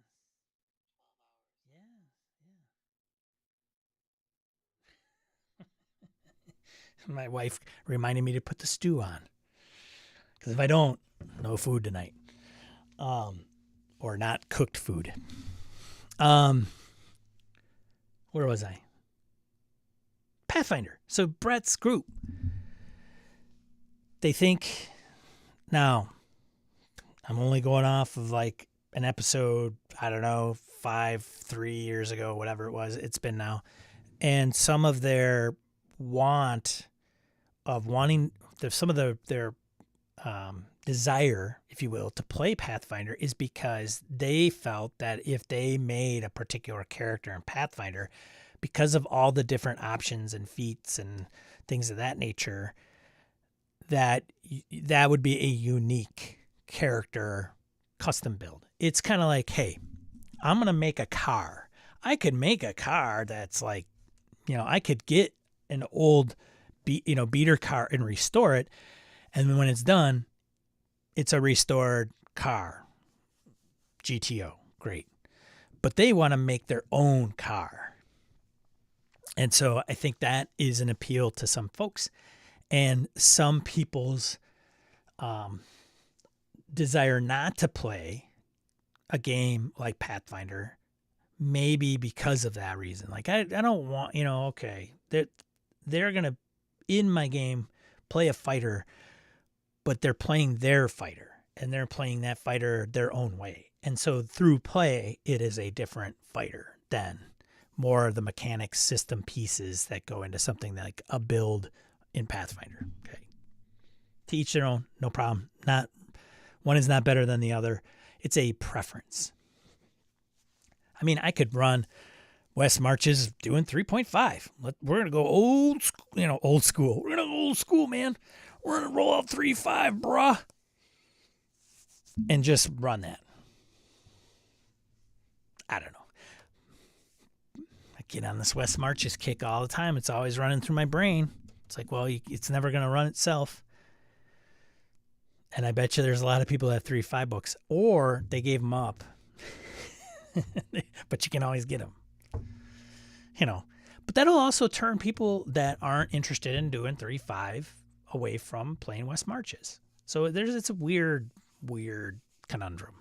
My wife reminded me to put the stew on. Because if I don't, no food tonight. Or not cooked food. Where was I? Pathfinder. So Brett's group. They think, now, I'm only going off of like an episode, I don't know, 3 years ago, whatever it was. It's been now. And some of their their desire, if you will, to play Pathfinder is because they felt that if they made a particular character in Pathfinder, because of all the different options and feats and things of that nature, that would be a unique character custom build. It's kind of like, hey, I'm going to make a car. I could make a car that's like, I could get an old beater car and restore it. And when it's done, it's a restored car. GTO. Great. But they want to make their own car. And so I think that is an appeal to some folks. And some people's desire not to play a game like Pathfinder, maybe because of that reason. Like, I don't want, okay, they're going to, in my game, play a fighter, but they're playing their fighter, and they're playing that fighter their own way. And so through play, it is a different fighter than more of the mechanics system pieces that go into something like a build in Pathfinder. Okay. To each their own, no problem. One is not better than the other. It's a preference. I mean, I could run West Marches doing 3.5. We're going to go old school. We're going to go old school, man. We're going to roll out 3.5, bruh. And just run that. I don't know. I get on this West Marches kick all the time. It's always running through my brain. It's like, well, it's never going to run itself. And I bet you there's a lot of people that have 3.5 books. Or they gave them up. But you can always get them. But that'll also turn people that aren't interested in doing 3.5 away from playing West Marches. So it's a weird conundrum.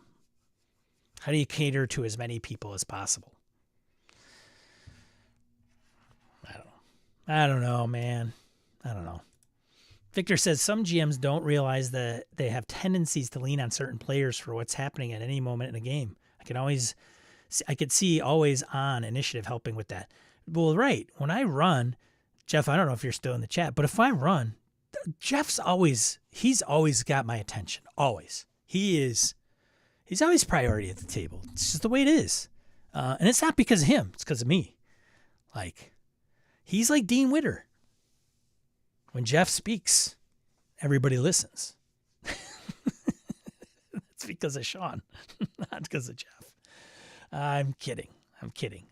How do you cater to as many people as possible? I don't know, man. I don't know. Victor says some GMs don't realize that they have tendencies to lean on certain players for what's happening at any moment in a game. I could see always on initiative helping with that. Well, right. When I run, Jeff, I don't know if you're still in the chat, but if I run, he's always got my attention. Always. He's always priority at the table. It's just the way it is. And it's not because of him. It's because of me. Like, he's like Dean Witter. When Jeff speaks, everybody listens. That's because of Sean, not because of Jeff. I'm kidding.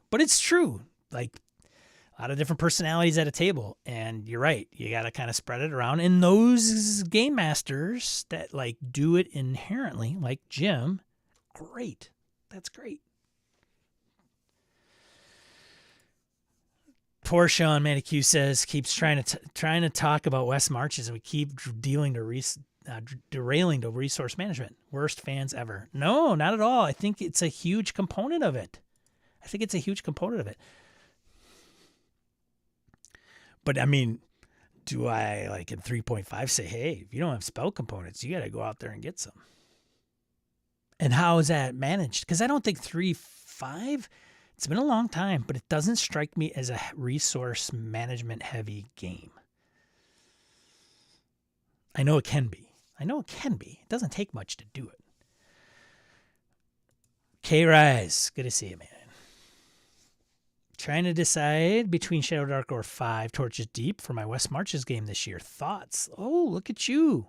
But it's true. Like, a lot of different personalities at a table. And you're right. You got to kind of spread it around. And those game masters that like do it inherently, like Jim, great. That's great. Poor Sean Manicue says, keeps trying to talk about West Marches, and we keep derailing to resource management. Worst fans ever. No, not at all. I think it's a huge component of it. But I mean, do I like in 3.5 say, hey, if you don't have spell components, you got to go out there and get some? And how is that managed? Because I don't think 3.5, it's been a long time, but it doesn't strike me as a resource management heavy game. I know it can be. It doesn't take much to do it. K-Rise, good to see you, man. Trying to decide between Shadow Dark or 5 Torches Deep for my West Marches game this year. Thoughts? Oh, look at you.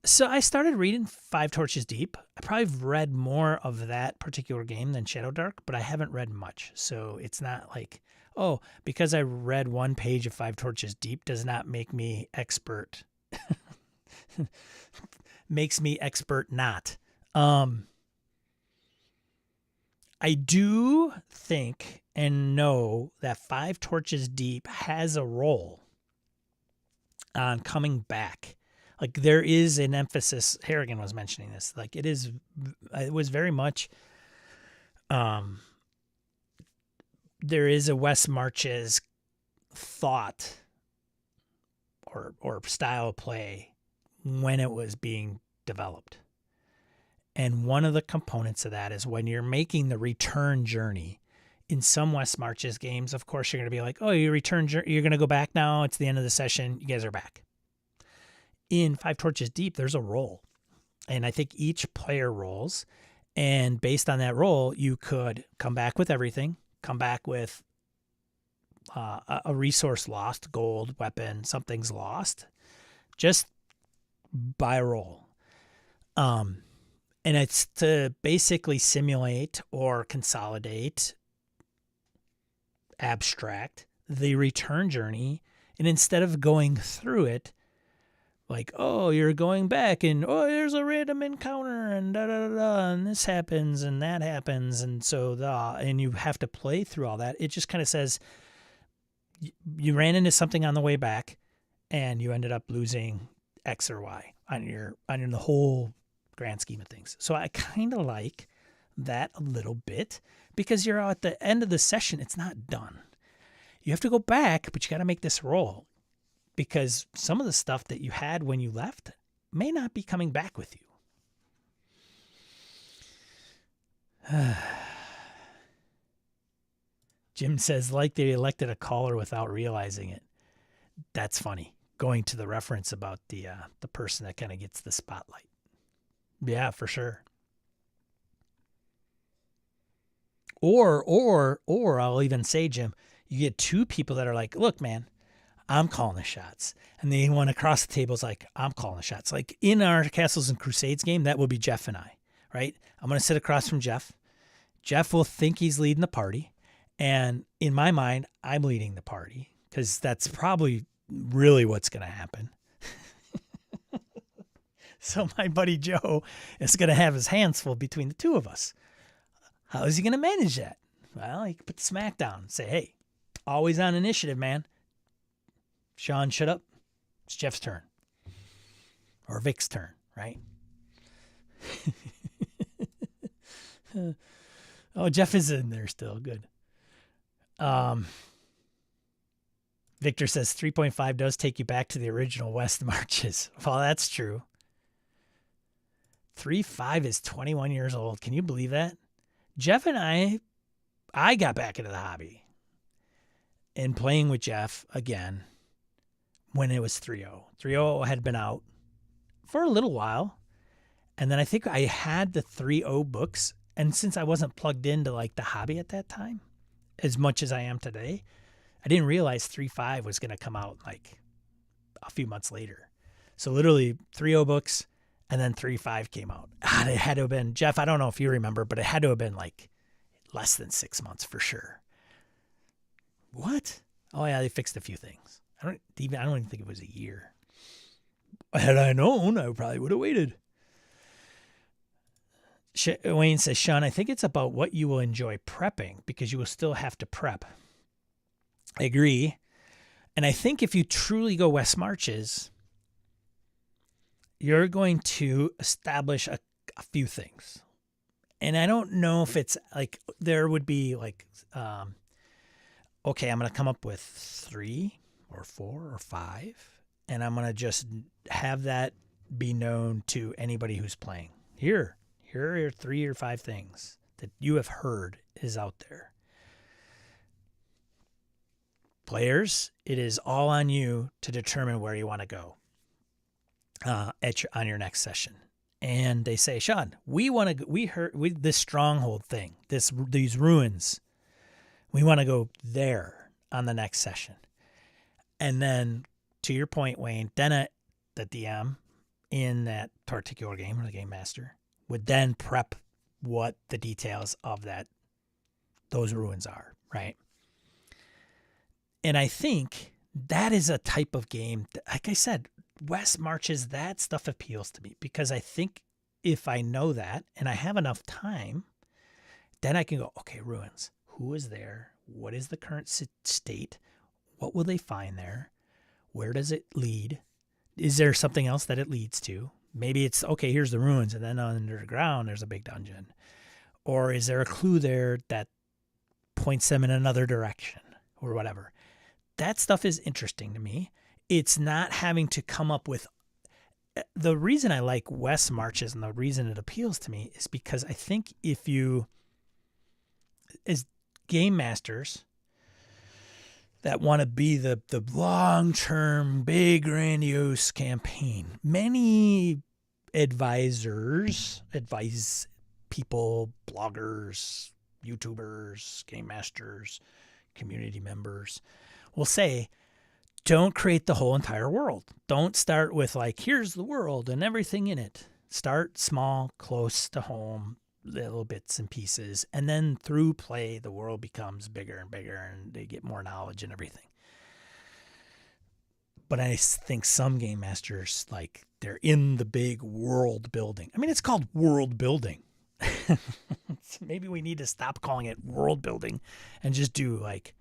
So I started reading 5 Torches Deep. I probably read more of that particular game than Shadow Dark, but I haven't read much. So it's not like, oh, because I read one page of 5 Torches Deep does not make me expert. Makes me expert not. I do think and know that Five Torches Deep has a role on coming back. Like there is an emphasis. Harrigan was mentioning this. Like it was very much. There is a Wes Marches thought or style of play when it was being developed. And one of the components of that is when you're making the return journey. In some Wes Marches games, of course, you're going to be like, oh, you're going to go back now. It's the end of the session. You guys are back. In Five Torches Deep, there's a roll. And I think each player rolls. And based on that roll, you could come back with everything, come back with a resource lost, gold, weapon, something's lost, just by a roll. And it's to basically simulate or consolidate, abstract the return journey. And instead of going through it, like, oh, you're going back and, oh, there's a random encounter and da-da-da-da, and this happens and that happens. And so, and you have to play through all that. It just kind of says you ran into something on the way back and you ended up losing X or Y on the whole grand scheme of things. So I kind of like that a little bit because you're at the end of the session. It's not done. You have to go back, but you got to make this roll because some of the stuff that you had when you left may not be coming back with you. Jim says, like they elected a caller without realizing it. That's funny. Going to the reference about the person that kind of gets the spotlight. Yeah, for sure. Or I'll even say, Jim, you get two people that are like, look, man, I'm calling the shots. And the one across the table is like, I'm calling the shots. Like in our Castles and Crusades game, that would be Jeff and I, right? I'm going to sit across from Jeff. Jeff will think he's leading the party. And in my mind, I'm leading the party because that's probably really what's going to happen. So my buddy Joe is going to have his hands full between the two of us. How is he going to manage that? Well, he can put the smack down and say, hey, always on initiative, man. Sean, shut up. It's Jeff's turn. Or Vic's turn, right? Oh, Jeff is in there still. Good. Victor says 3.5 does take you back to the original West Marches. Well, that's true. 3.5 is 21 years old. Can you believe that? Jeff and I got back into the hobby and playing with Jeff again when it was 3.0. 3.0 had been out for a little while. And then I think I had the 3.0 books. And since I wasn't plugged into like the hobby at that time, as much as I am today, I didn't realize 3.5 was going to come out like a few months later. So literally 3.0 books and then 3.5 came out. It had to have been, Jeff, I don't know if you remember, but it had to have been like less than 6 months for sure. What? Oh yeah, they fixed a few things. I don't even think it was a year. Had I known, I probably would have waited. Wayne says, Sean, I think it's about what you will enjoy prepping because you will still have to prep. I agree. And I think if you truly go West Marches, you're going to establish a few things. And I don't know if it's like, there would be like, okay, I'm going to come up with 3 or 4 or 5, and I'm going to just have that be known to anybody who's playing. Here are 3 or 5 things that you have heard is out there. Players, it is all on you to determine where you want to go on your next session. And they say, Sean, we heard this stronghold thing, these ruins. We want to go there on the next session. And then, to your point, Wayne, then the DM in that particular game, or the game master, would then prep what the details of those ruins are, right? And I think that is a type of game that, like I said, West Marches, that stuff appeals to me because I think if I know that and I have enough time, Then I can go, okay, ruins. Who is there? What is the current state? What will they find there? Where does it lead? Is there something else that it leads to? Maybe it's, okay, here's the ruins, and then underground there's a big dungeon. Or is there a clue there that points them in another direction or whatever? That stuff is interesting to me. It's not having to come up with... The reason I like West Marches and the reason it appeals to me is because I think if you, as game masters that want to be the long-term, big, grandiose campaign, many advise people, bloggers, YouTubers, game masters, community members will say, don't create the whole entire world. Don't start with like, here's the world and everything in it. Start small, close to home, little bits and pieces. And then through play, the world becomes bigger and bigger and they get more knowledge and everything. But I think some game masters, like, they're in the big world building. I mean, it's called world building. Maybe we need to stop calling it world building and just do like,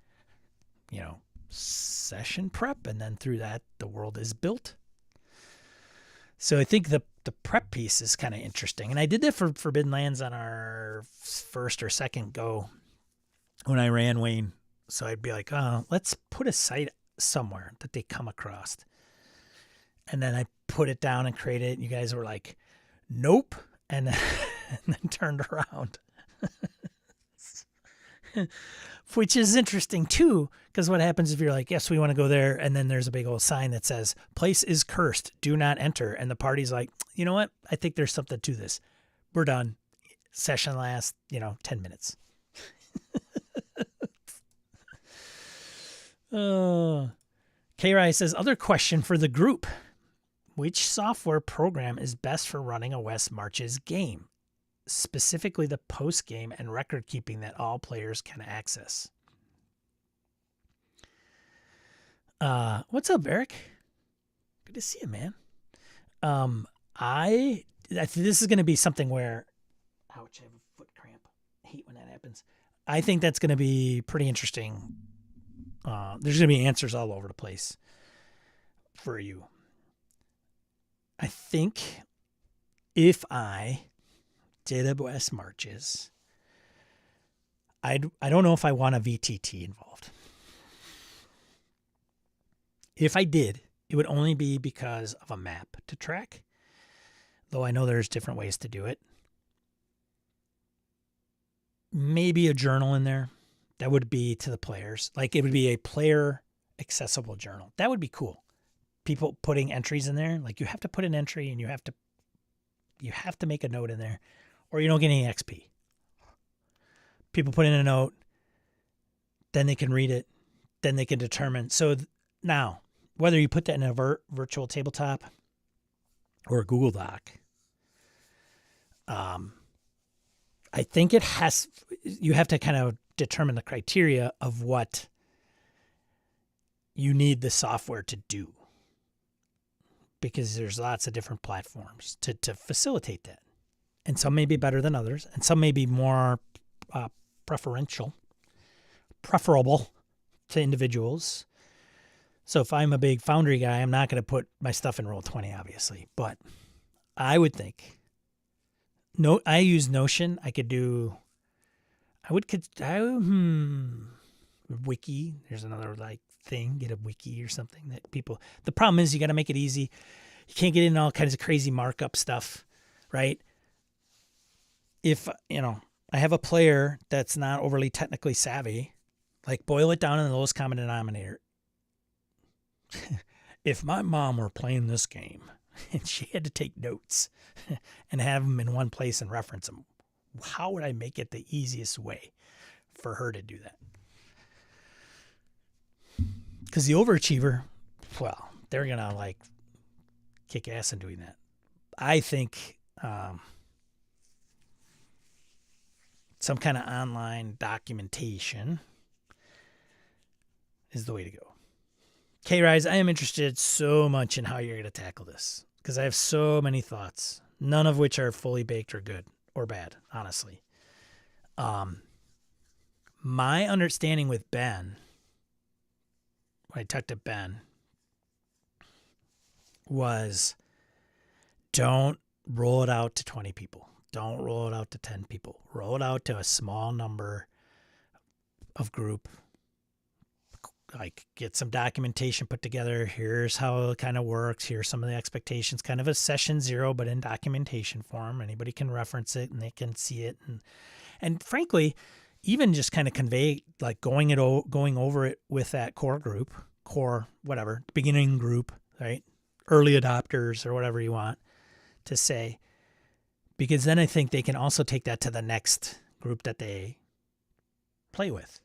session prep, and then through that the world is built. So I think the prep piece is kind of interesting, and I did that for Forbidden Lands on our first or second go when I ran Wayne. So I'd be like, let's put a site somewhere that they come across, and then I put it down and create it, and you guys were like, nope, and then turned around. Which is interesting too, because what happens if you're like, yes, we want to go there, and then there's a big old sign that says, place is cursed, do not enter. And the party's like, you know what? I think there's something to this. We're done. Session lasts, 10 minutes. K-Rai says, other question for the group. Which software program is best for running a West Marches game? Specifically the post-game and record keeping that all players can access. What's up, Eric? Good to see you, man. I think this is going to be something where, ouch, I have a foot cramp. I hate when that happens. I think that's going to be pretty interesting. There's going to be answers all over the place for you. I think if I did a West Marches, I don't know if I want a VTT involved. If I did, it would only be because of a map to track, though I know there's different ways to do it. Maybe a journal in there that would be to the players. Like, it would be a player accessible journal. That would be cool. People putting entries in there, like you have to put an entry and you have to make a note in there, or you don't get any XP. People put in a note, then they can read it, then they can determine. So now, whether you put that in a virtual tabletop or a Google Doc, I think you have to kind of determine the criteria of what you need the software to do, because there's lots of different platforms to facilitate that. And some may be better than others, and some may be more preferable to individuals. So if I'm a big Foundry guy, I'm not going to put my stuff in Roll20, obviously. But I would think, I use Notion. Wiki. There's another thing. Get a wiki or something that people. The problem is you got to make it easy. You can't get in all kinds of crazy markup stuff, right? If I have a player that's not overly technically savvy, boil it down to the lowest common denominator. If my mom were playing this game and she had to take notes and have them in one place and reference them, how would I make it the easiest way for her to do that? Because the overachiever, well, they're going to kick ass in doing that. I think some kind of online documentation is the way to go. K-Rise, I am interested so much in how you're going to tackle this, because I have so many thoughts, none of which are fully baked or good or bad, honestly. My understanding with Ben, when I talked to Ben, was don't roll it out to 20 people. Don't roll it out to 10 people. Roll it out to a small number of group. Like, get some documentation put together. Here's how it kind of works. Here's some of the expectations. Kind of a session zero, but in documentation form. Anybody can reference it and they can see it. And frankly, even just kind of convey, like going over it with that core whatever, beginning group, right? Early adopters or whatever you want to say. Because then I think they can also take that to the next group that they play with.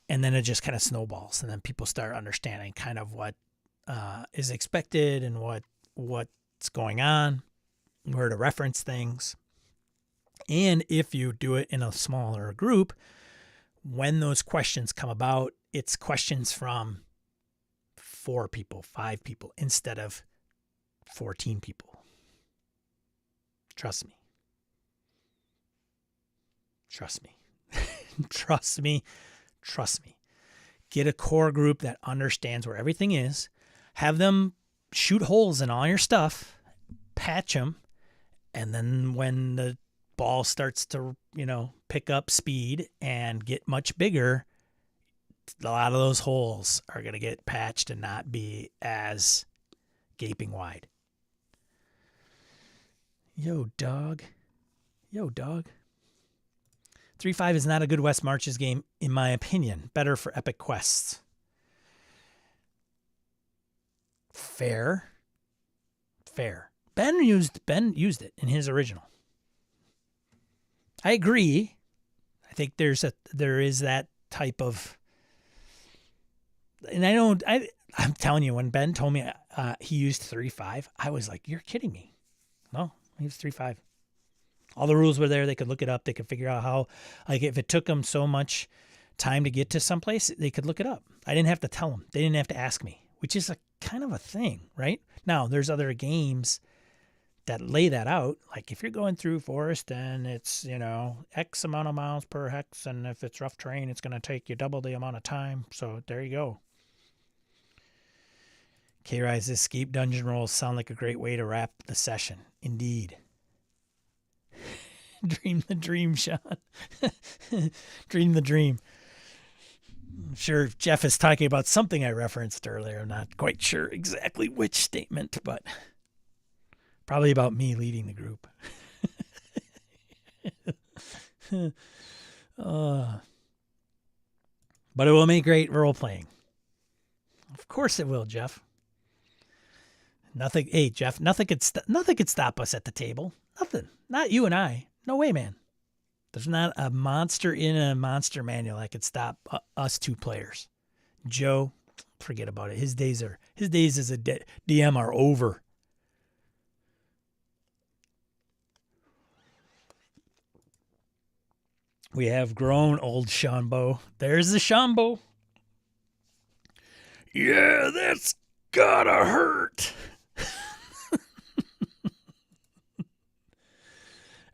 And then it just kind of snowballs, and then people start understanding kind of what is expected and what's going on, where to reference things. And if you do it in a smaller group, when those questions come about, it's questions from 4 people, 5 people, instead of 14 people. Trust me. Trust me. Trust me. Trust me. Get a core group that understands where everything is. Have them shoot holes in all your stuff. Patch them. And then when the ball starts to, pick up speed and get much bigger, a lot of those holes are going to get patched and not be as gaping wide. Yo, dog. 3.5 is not a good West Marches game, in my opinion. Better for epic quests. Fair. Ben used it in his original. I agree. I think there is that type of, and I'm telling you, when Ben told me he used 3.5, I was like, you're kidding me. No, he used 3.5. All the rules were there. They could look it up. They could figure out how, like, if it took them so much time to get to someplace, they could look it up. I didn't have to tell them. They didn't have to ask me, which is a kind of a thing, right? Now, there's other games that lay that out. Like, if you're going through forest and it's, X amount of miles per hex, and if it's rough terrain, it's going to take you double the amount of time. So there you go. K-Rise escape dungeon rolls sound like a great way to wrap the session. Indeed. Dream the dream, Sean. Dream the dream. I'm sure Jeff is talking about something I referenced earlier. I'm not quite sure exactly which statement, but probably about me leading the group. But it will make great role playing. Of course it will, Jeff. Hey, Jeff, nothing could stop us at the table. Nothing. Not you and I. No way, man. There's not a monster in a monster manual that could stop us 2 players. Joe, forget about it. His days as a DM are over. We have grown, old Shambo. There's the Shambo. Yeah, that's gotta hurt.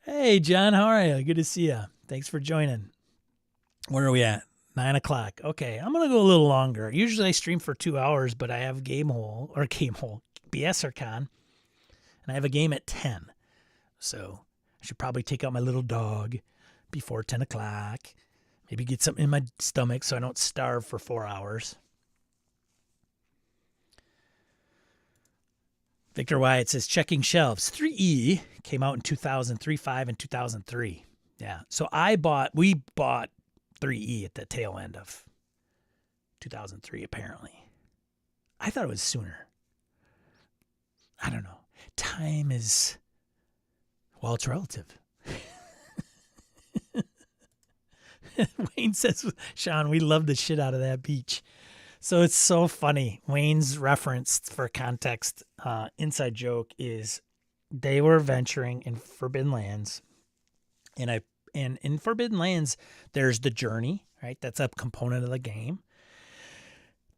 Hey, John, how are you? Good to see you. Thanks for joining. Where are we at? 9 o'clock. Okay, I'm going to go a little longer. Usually I stream for 2 hours, but I have BSRCon, and I have a game at 10. So I should probably take out my little dog before 10 o'clock. Maybe get something in my stomach so I don't starve for 4 hours. Victor Wyatt says, checking shelves. 3E came out in 2003, 5, and 2003. Yeah. So we bought 3E at the tail end of 2003, apparently. I thought it was sooner. I don't know. Time is, well, it's relative. Wayne says, Sean, we love the shit out of that beach. So it's so funny. Wayne's reference, for context, inside joke, is they were venturing in Forbidden Lands. And in Forbidden Lands, there's the journey, right? That's a component of the game.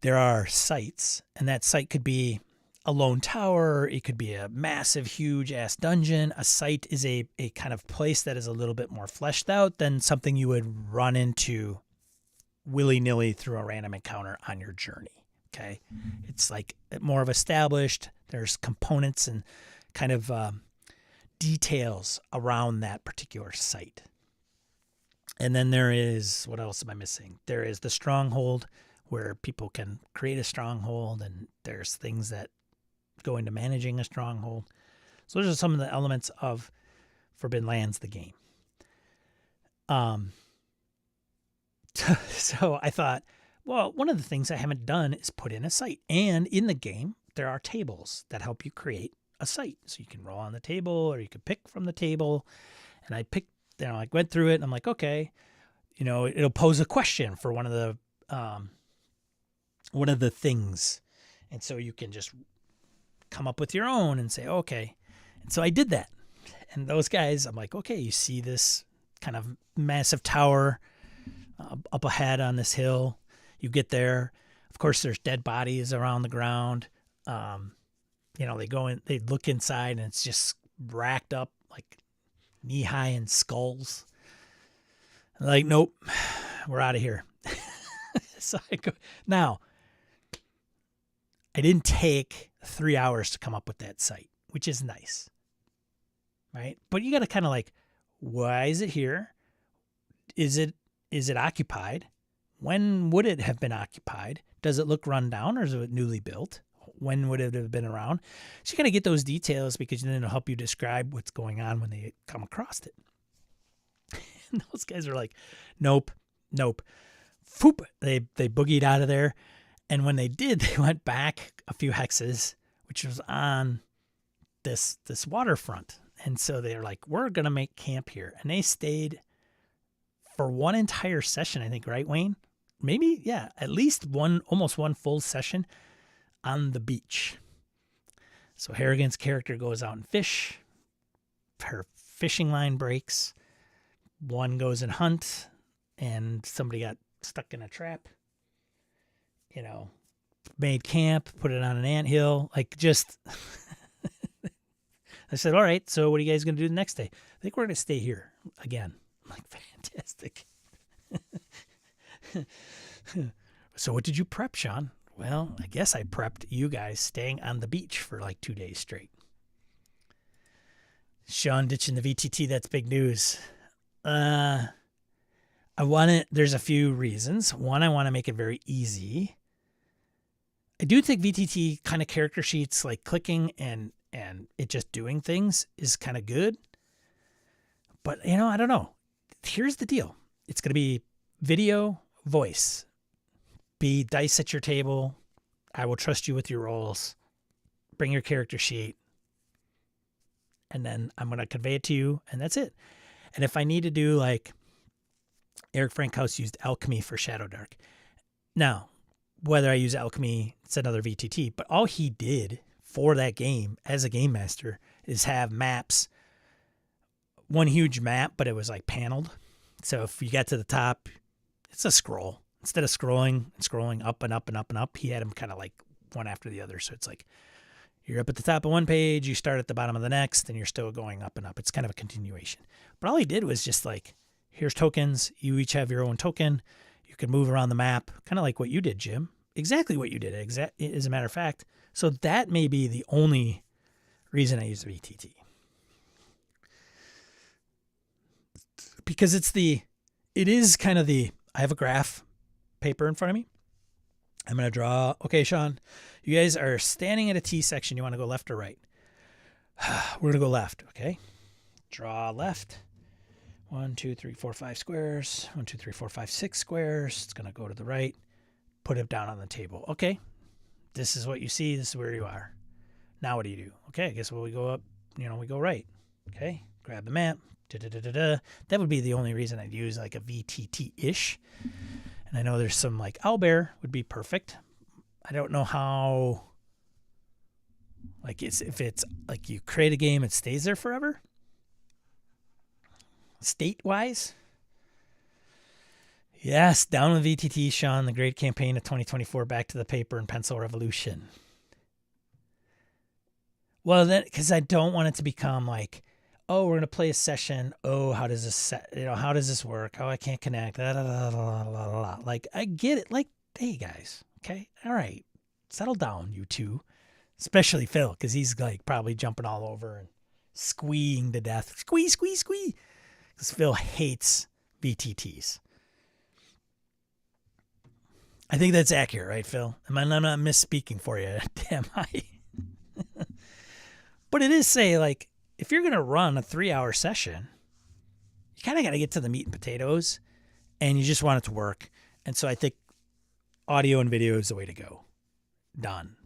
There are sites, and that site could be a lone tower. It could be a massive, huge ass dungeon. A site is a kind of place that is a little bit more fleshed out than something you would run into willy-nilly through a random encounter on your journey. Okay. It's like more of established. There's components and kind of details around that particular site. And then there is, what else am I missing? There is the stronghold, where people can create a stronghold, and there's things that go into managing a stronghold. So those are some of the elements of Forbidden Lands, the game. So I thought, well, one of the things I haven't done is put in a site. And in the game, there are tables that help you create a site. So you can roll on the table, or you can pick from the table. And I picked, I went through it, and I'm like, okay, it'll pose a question for one of the things. And so you can just come up with your own and say, okay. And so I did that. And those guys, I'm like, okay, you see this kind of massive tower up ahead on this hill. You get there. Of course, there's dead bodies around the ground. They go in, they look inside, and it's just racked up like knee high in skulls. I'm like, nope, we're out of here. So I go, now, I didn't take 3 hours to come up with that site, which is nice, right? But you got to kind of like, why is it here? Is it occupied? When would it have been occupied? Does it look run down, or is it newly built? When would it have been around? So you got to get those details, because then it'll help you describe what's going on when they come across it. And those guys are like, nope. Foop. They boogied out of there. And when they did, they went back a few hexes, which was on this waterfront. And so they're like, we're going to make camp here. And they stayed for one entire session, I think, right, Wayne? Maybe, yeah, at least almost one full session on the beach. So Harrigan's character goes out and fish. Her fishing line breaks. One goes and hunt, and somebody got stuck in a trap. Made camp, put it on an anthill, like just. I said, all right, so what are you guys going to do the next day? I think we're going to stay here again. I'm like, fantastic. So what did you prep, Sean? Well, I guess I prepped you guys staying on the beach for like 2 days straight. Sean ditching the VTT, that's big news. There's a few reasons. One, I want to make it very easy. I do think VTT kind of character sheets, like clicking and it just doing things, is kind of good. But, I don't know. Here's the deal. It's going to be video, voice. Be dice at your table. I will trust you with your rolls. Bring your character sheet. And then I'm going to convey it to you, and that's it. And if I need to do, like, Eric Frankhouse used alchemy for Shadow Dark. Now, whether I use alchemy, it's another VTT, but all he did for that game as a game master is have maps. One huge map, but it was like paneled. So if you got to the top, it's a scroll. Instead of scrolling up and up and up and up, he had them kind of like one after the other. So it's like you're up at the top of one page, you start at the bottom of the next, and you're still going up and up. It's kind of a continuation. But all he did was just like, here's tokens. You each have your own token. You can move around the map, kind of like what you did, Jim. Exactly what you did, as a matter of fact. So that may be the only reason I use the VTT. Because it is kind of I have a graph paper in front of me. I'm going to draw, okay, Sean, you guys are standing at a T section. You want to go left or right? We're going to go left, okay? Draw left. 1, 2, 3, 4, 5 squares. 1, 2, 3, 4, 5, 6 squares. It's going to go to the right. Put it down on the table. Okay, this is what you see. This is where you are. Now what do you do? Okay, I guess we go up, we go right. Okay, grab the map. That would be the only reason I'd use like a VTT-ish. And I know there's some like owlbear would be perfect. I don't know how, like if it's like you create a game, it stays there forever. State-wise. Yes, down with VTT, Sean, the great campaign of 2024, back to the paper and pencil revolution. Well, then, because I don't want it to become like, oh, we're gonna play a session. Oh, how does this how does this work? Oh, I can't connect. Like, I get it. Like, hey guys, okay, all right, settle down, you two. Especially Phil, because he's like probably jumping all over and squeeing to death. Squee, squee, squee. Because Phil hates VTTs. I think that's accurate, right, Phil? I'm not misspeaking for you. Damn, But it is say, like, if you're going to run a 3-hour session, you kind of got to get to the meat and potatoes, and you just want it to work. And so I think audio and video is the way to go. Done.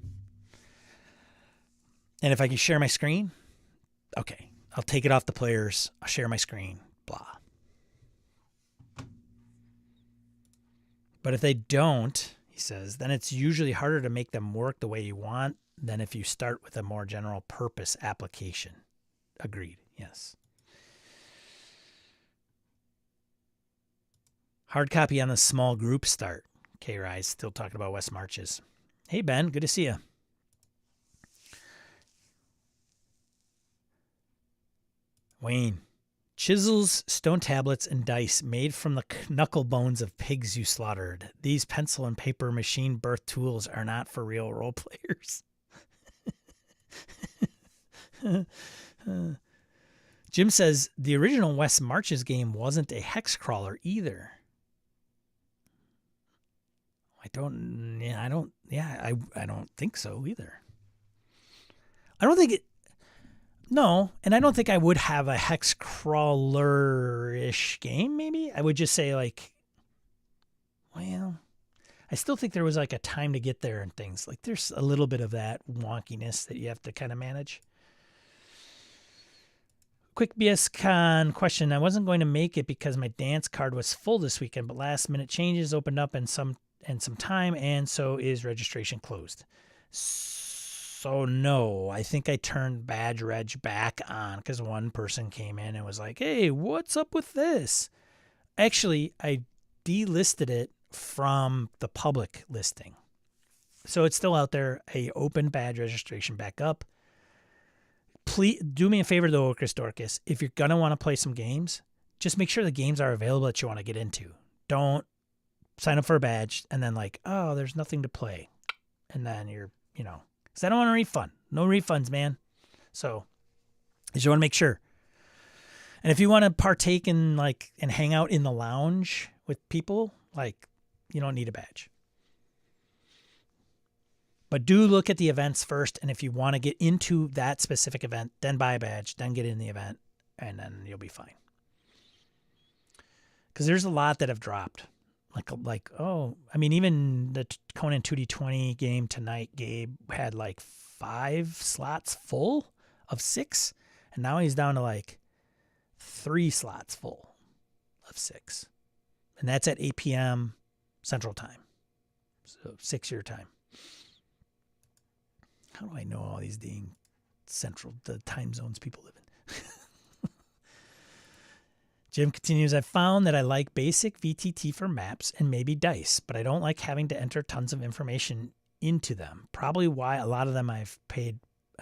And if I can share my screen, okay, I'll take it off the players. I'll share my screen, blah. But if they don't, he says, then it's usually harder to make them work the way you want than if you start with a more general purpose application. Agreed, yes. Hard copy on the small group start. K-Rise, still talking about West Marches. Hey, Ben, good to see you. Wayne, chisels, stone tablets, and dice made from the knuckle bones of pigs you slaughtered. These pencil and paper machine birth tools are not for real role players. Jim says the original West Marches game wasn't a hex crawler either. I don't think so either. I don't think it. No, and I don't think I would have a hex crawler-ish game, maybe. I would just say, like, well, I still think there was, like, a time to get there and things. Like, there's a little bit of that wonkiness that you have to kind of manage. Quick BSCon question. I wasn't going to make it because my dance card was full this weekend, but last-minute changes opened up in some time, and so is registration closed. So no, I think I turned Badge Reg back on because one person came in and was like, hey, what's up with this? Actually, I delisted it from the public listing. So it's still out there. I opened badge registration back up. Please do me a favor though, Chris Dorcas. If you're going to want to play some games, just make sure the games are available that you want to get into. Don't sign up for a badge and then like, oh, there's nothing to play. And then you're, because I don't want a refund. No refunds, man. So I just want to make sure. And if you want to partake in and hang out in the lounge with people, you don't need a badge. But do look at the events first. And if you want to get into that specific event, then buy a badge, then get in the event, and then you'll be fine. Because there's a lot that have dropped. Even the Conan 2D20 game tonight, Gabe had 5 slots full of 6, and now he's down to 3 slots full of 6. And that's at 8 p.m. Central Time. So 6 your time. How do I know all these the time zones people live in? Jim continues, I found that I like basic VTT for maps and maybe dice, but I don't like having to enter tons of information into them. Probably why a lot of them I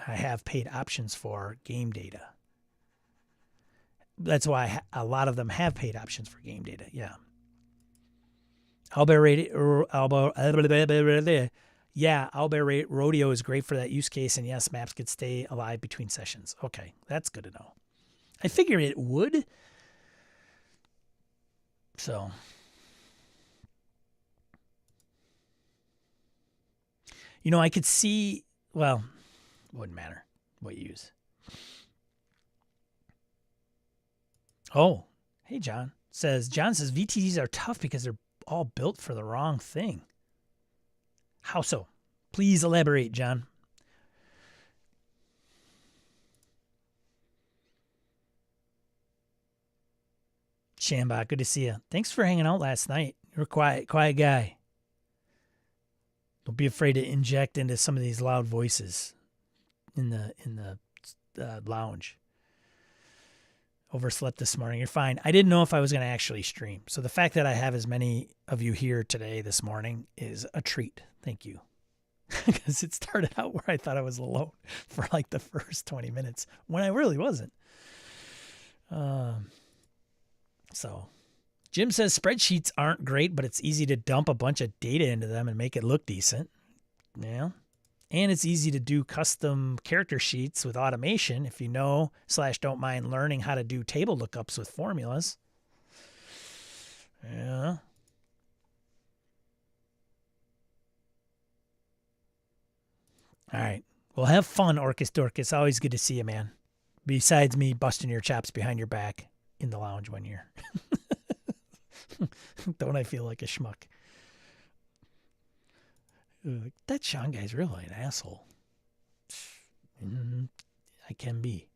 have paid options for game data. That's why a lot of them have paid options for game data. Yeah. Owlbear Rodeo is great for that use case, and yes, maps could stay alive between sessions. Okay, that's good to know. I figured it would. So, I could see, well, it wouldn't matter what you use. Oh, hey, John says VTTs are tough because they're all built for the wrong thing. How so? Please elaborate, John. Shambach, good to see you. Thanks for hanging out last night. You're a quiet guy. Don't be afraid to inject into some of these loud voices in the lounge. Overslept this morning. You're fine. I didn't know if I was going to actually stream. So the fact that I have as many of you here today, this morning, is a treat. Thank you. because it started out where I thought I was alone for like the first 20 minutes when I really wasn't. So Jim says spreadsheets aren't great, but it's easy to dump a bunch of data into them and make it look decent. Yeah. And it's easy to do custom character sheets with automation if you know / don't mind learning how to do table lookups with formulas. Yeah. All right. Well, have fun, Orcus Dorcas. Always good to see you, man. Besides me busting your chops behind your back in the lounge one year. Don't I feel like a schmuck? That Sean guy's really an asshole. I can be.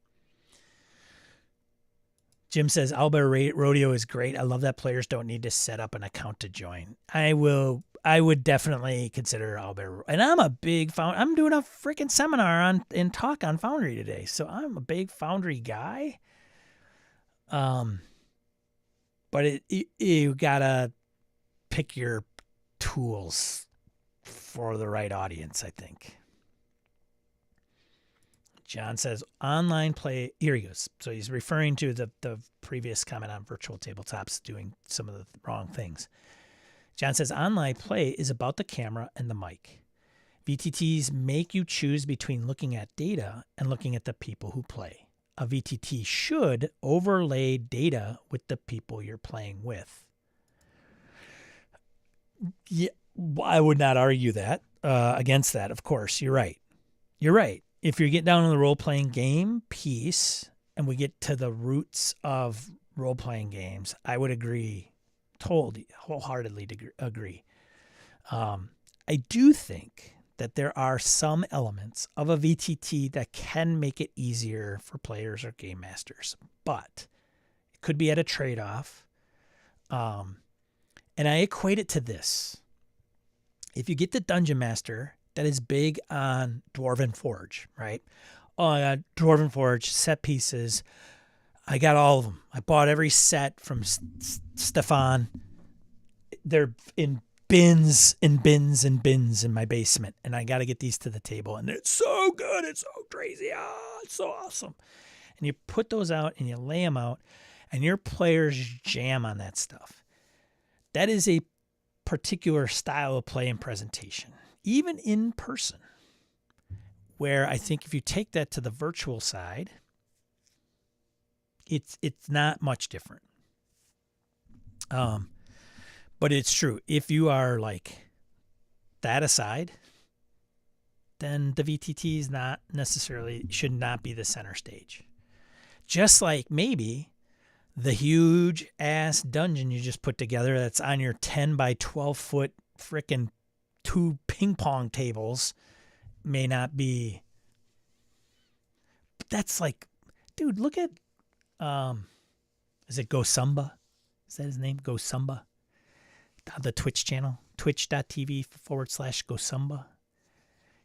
Jim says Albert Rodeo is great. I love that players don't need to set up an account to join. I would definitely consider Albert. And I'm a big Foundry. I'm doing a freaking seminar and talk on Foundry today. So I'm a big Foundry guy. But you gotta pick your tools for the right audience, I think. John says online play. Here he goes. So he's referring to the previous comment on virtual tabletops doing some of the wrong things. John says online play is about the camera and the mic. VTTs make you choose between looking at data and looking at the people who play. A VTT should overlay data with the people you're playing with. Yeah, I would not argue that against that. Of course, you're right. You're right. If you get down to the role-playing game piece and we get to the roots of role-playing games, I would agree, wholeheartedly agree. I do think that there are some elements of a VTT that can make it easier for players or game masters, but it could be at a trade-off. And I equate it to this. If you get the Dungeon Master that is big on Dwarven Forge, right? Oh, I got Dwarven Forge, set pieces. I got all of them. I bought every set from Stefan. They're in bins and bins and bins in my basement, and I got to get these to the table. And it's so good. It's so crazy. It's so awesome. And you put those out and you lay them out, and your players jam on that stuff. That is a particular style of play and presentation, even in person, where I think if you take that to the virtual side, it's not much different. But it's true. If you are like that aside, then the VTT is not necessarily, should not be the center stage. Just like maybe the huge ass dungeon you just put together that's on your 10 by 12 foot frickin' 2 ping pong tables may not be. That's like, dude, look at, is it Go Samba? Is that his name? Go Samba? The Twitch channel, twitch.tv/Go Samba.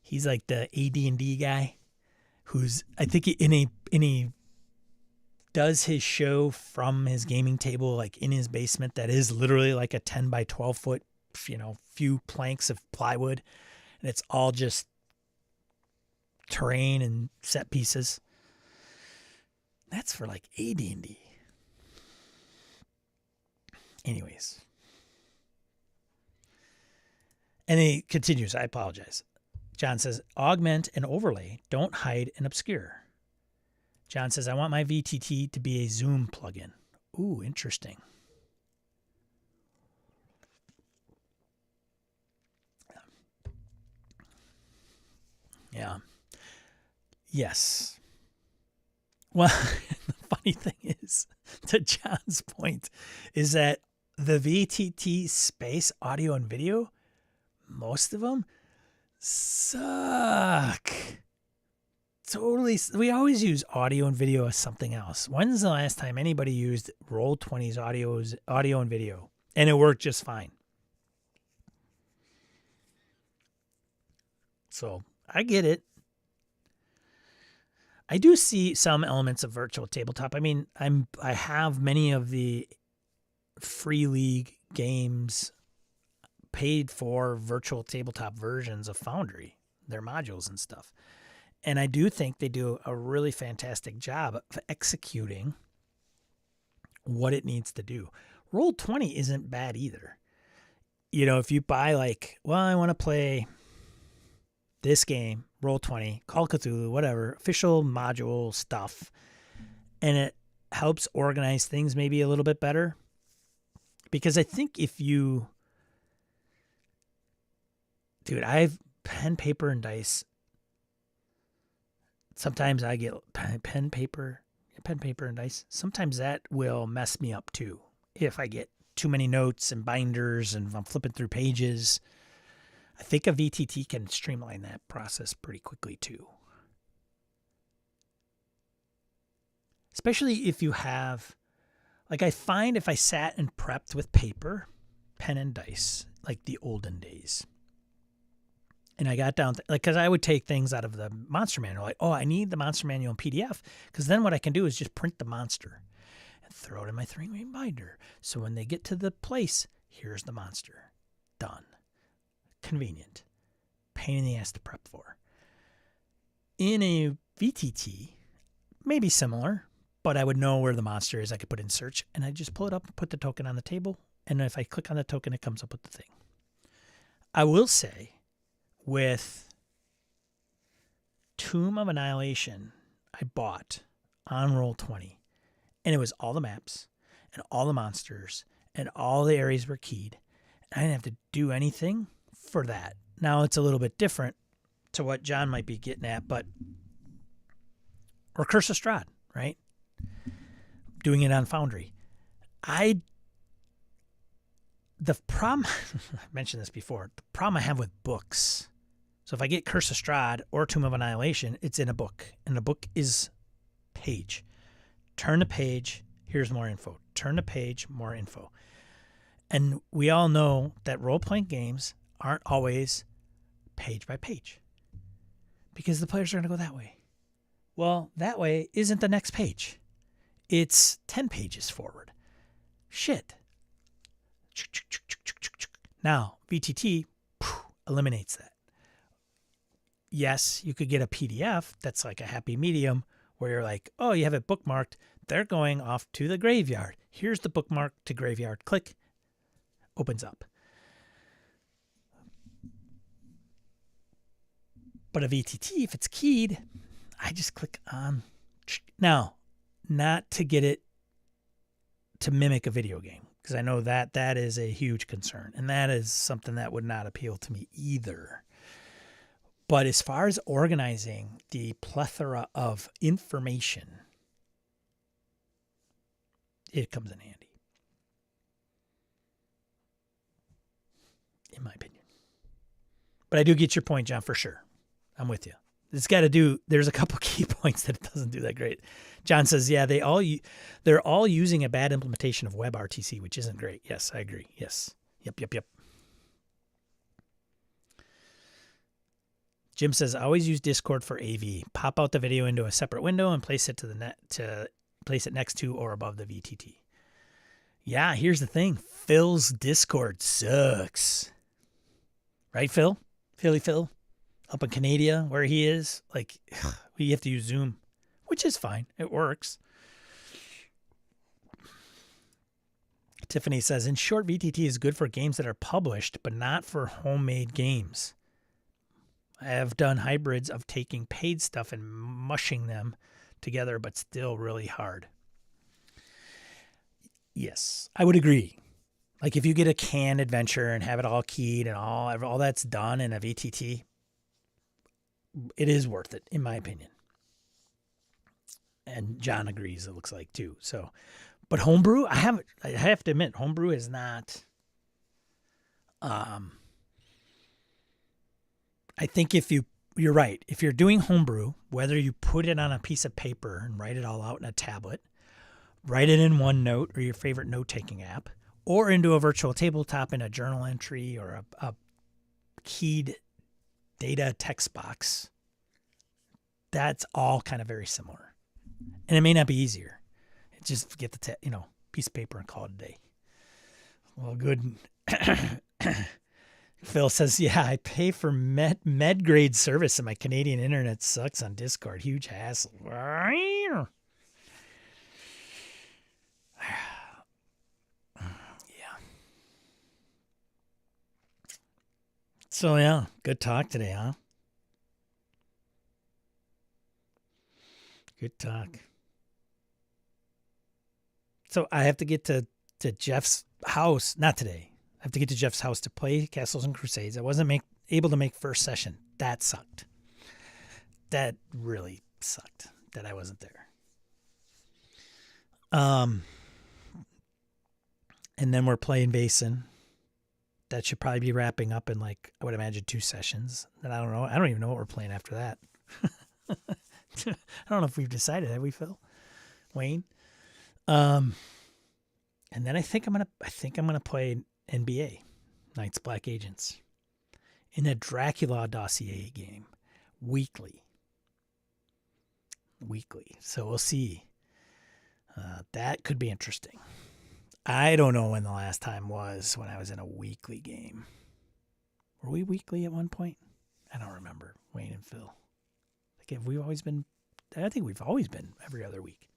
He's like the AD&D guy who's, I think he does his show from his gaming table, like in his basement. That is literally like a 10 by 12 foot, few planks of plywood. And it's all just terrain and set pieces. That's for like AD&D. Anyways. And he continues, I apologize. John says, augment and overlay, don't hide and obscure. John says, I want my VTT to be a Zoom plugin. Ooh, interesting. Yeah. Yes. Well, the funny thing is, to John's point, is that the VTT space, audio and video, most of them suck. Totally. We always use audio and video as something else. When's the last time anybody used Roll20's audio and video? And it worked just fine. So I get it. I do see some elements of virtual tabletop. I mean, I have many of the free league games paid for virtual tabletop versions of Foundry. their modules and stuff. And I do think they do a really fantastic job of executing what it needs to do. Roll20 isn't bad either. If you buy I want to play this game, Roll20, Call of Cthulhu, whatever, official module stuff, and it helps organize things maybe a little bit better. Because I think I have pen, paper, and dice. Sometimes I get pen, paper, and dice. Sometimes that will mess me up too. If I get too many notes and binders and I'm flipping through pages, I think a VTT can streamline that process pretty quickly too. Especially if you have, I find if I sat and prepped with paper, pen and dice, like the olden days, and I got down, because I would take things out of the monster manual, I need the monster manual in PDF, because then what I can do is just print the monster and throw it in my 3-ring binder. So when they get to the place, here's the monster. Done. Convenient. Pain in the ass to prep for. In a VTT, maybe similar, but I would know where the monster is. I could put in search, and I just pull it up and put the token on the table, and if I click on the token, it comes up with the thing. I will say, with Tomb of Annihilation, I bought on Roll20, and it was all the maps and all the monsters and all the areas were keyed. I didn't have to do anything for that. Now it's a little bit different to what John might be getting at, or Curse of Strahd, right? Doing it on Foundry. The problem, I mentioned this before, the problem I have with books. So if I get Curse of Strahd or Tomb of Annihilation, it's in a book. And the book is page. Turn the page, here's more info. Turn the page, more info. And we all know that role-playing games aren't always page by page. Because the players are going to go that way. Well, that way isn't the next page. It's 10 pages forward. Shit. Now, VTT eliminates that. Yes, you could get a PDF that's like a happy medium where you're like, oh, you have it bookmarked. They're going off to the graveyard. Here's the bookmark to graveyard. Click. Opens up. But a VTT, if it's keyed, I just click on. Now, not to get it to mimic a video game, because I know that is a huge concern, and that is something that would not appeal to me either. But as far as organizing the plethora of information, it comes in handy, in my opinion. But I do get your point, John, for sure. I'm with you. There's a couple key points that it doesn't do that great. John says, yeah, they're all using a bad implementation of WebRTC, which isn't great. Yes, I agree. Yes. Yep. Jim says, I always use Discord for AV. Pop out the video into a separate window and place it place it next to or above the VTT. Yeah, here's the thing. Phil's Discord sucks. Right, Phil? Phil? Up in Canada, where he is, we have to use Zoom, which is fine. It works. Tiffany says, in short, VTT is good for games that are published, but not for homemade games. I have done hybrids of taking paid stuff and mushing them together, but still really hard. Yes, I would agree. Like if you get a canned adventure and have it all keyed and all that's done in a VTT, it is worth it, in my opinion. And John agrees, it looks like, too. So, but homebrew, I have to admit, homebrew is not, I think you're right. If you're doing homebrew, whether you put it on a piece of paper and write it all out in a tablet, write it in OneNote or your favorite note-taking app, or into a virtual tabletop in a journal entry or a keyed data text box, that's all kind of very similar. And it may not be easier. Just get the piece of paper and call it a day. Well, good Phil says, yeah, I pay for med grade service and my Canadian internet sucks on Discord. Huge hassle. Yeah. So, yeah, good talk today, huh? Good talk. So I have to get to Jeff's house, not today. I have to get to Jeff's house to play Castles and Crusades. I wasn't able to make first session. That sucked. That really sucked that I wasn't there. And then we're playing Basin. That should probably be wrapping up in, like, I would imagine 2 sessions. And I don't know. I don't even know what we're playing after that. I don't know if we've decided. Have we, Phil? Wayne? And then I think I'm gonna play NBA, Knights Black Agents, in a Dracula dossier game, weekly. So we'll see. That could be interesting. I don't know when the last time was when I was in a weekly game. Were we weekly at one point? I don't remember. Wayne and Phil. Like, have we always been? I think we've always been every other week.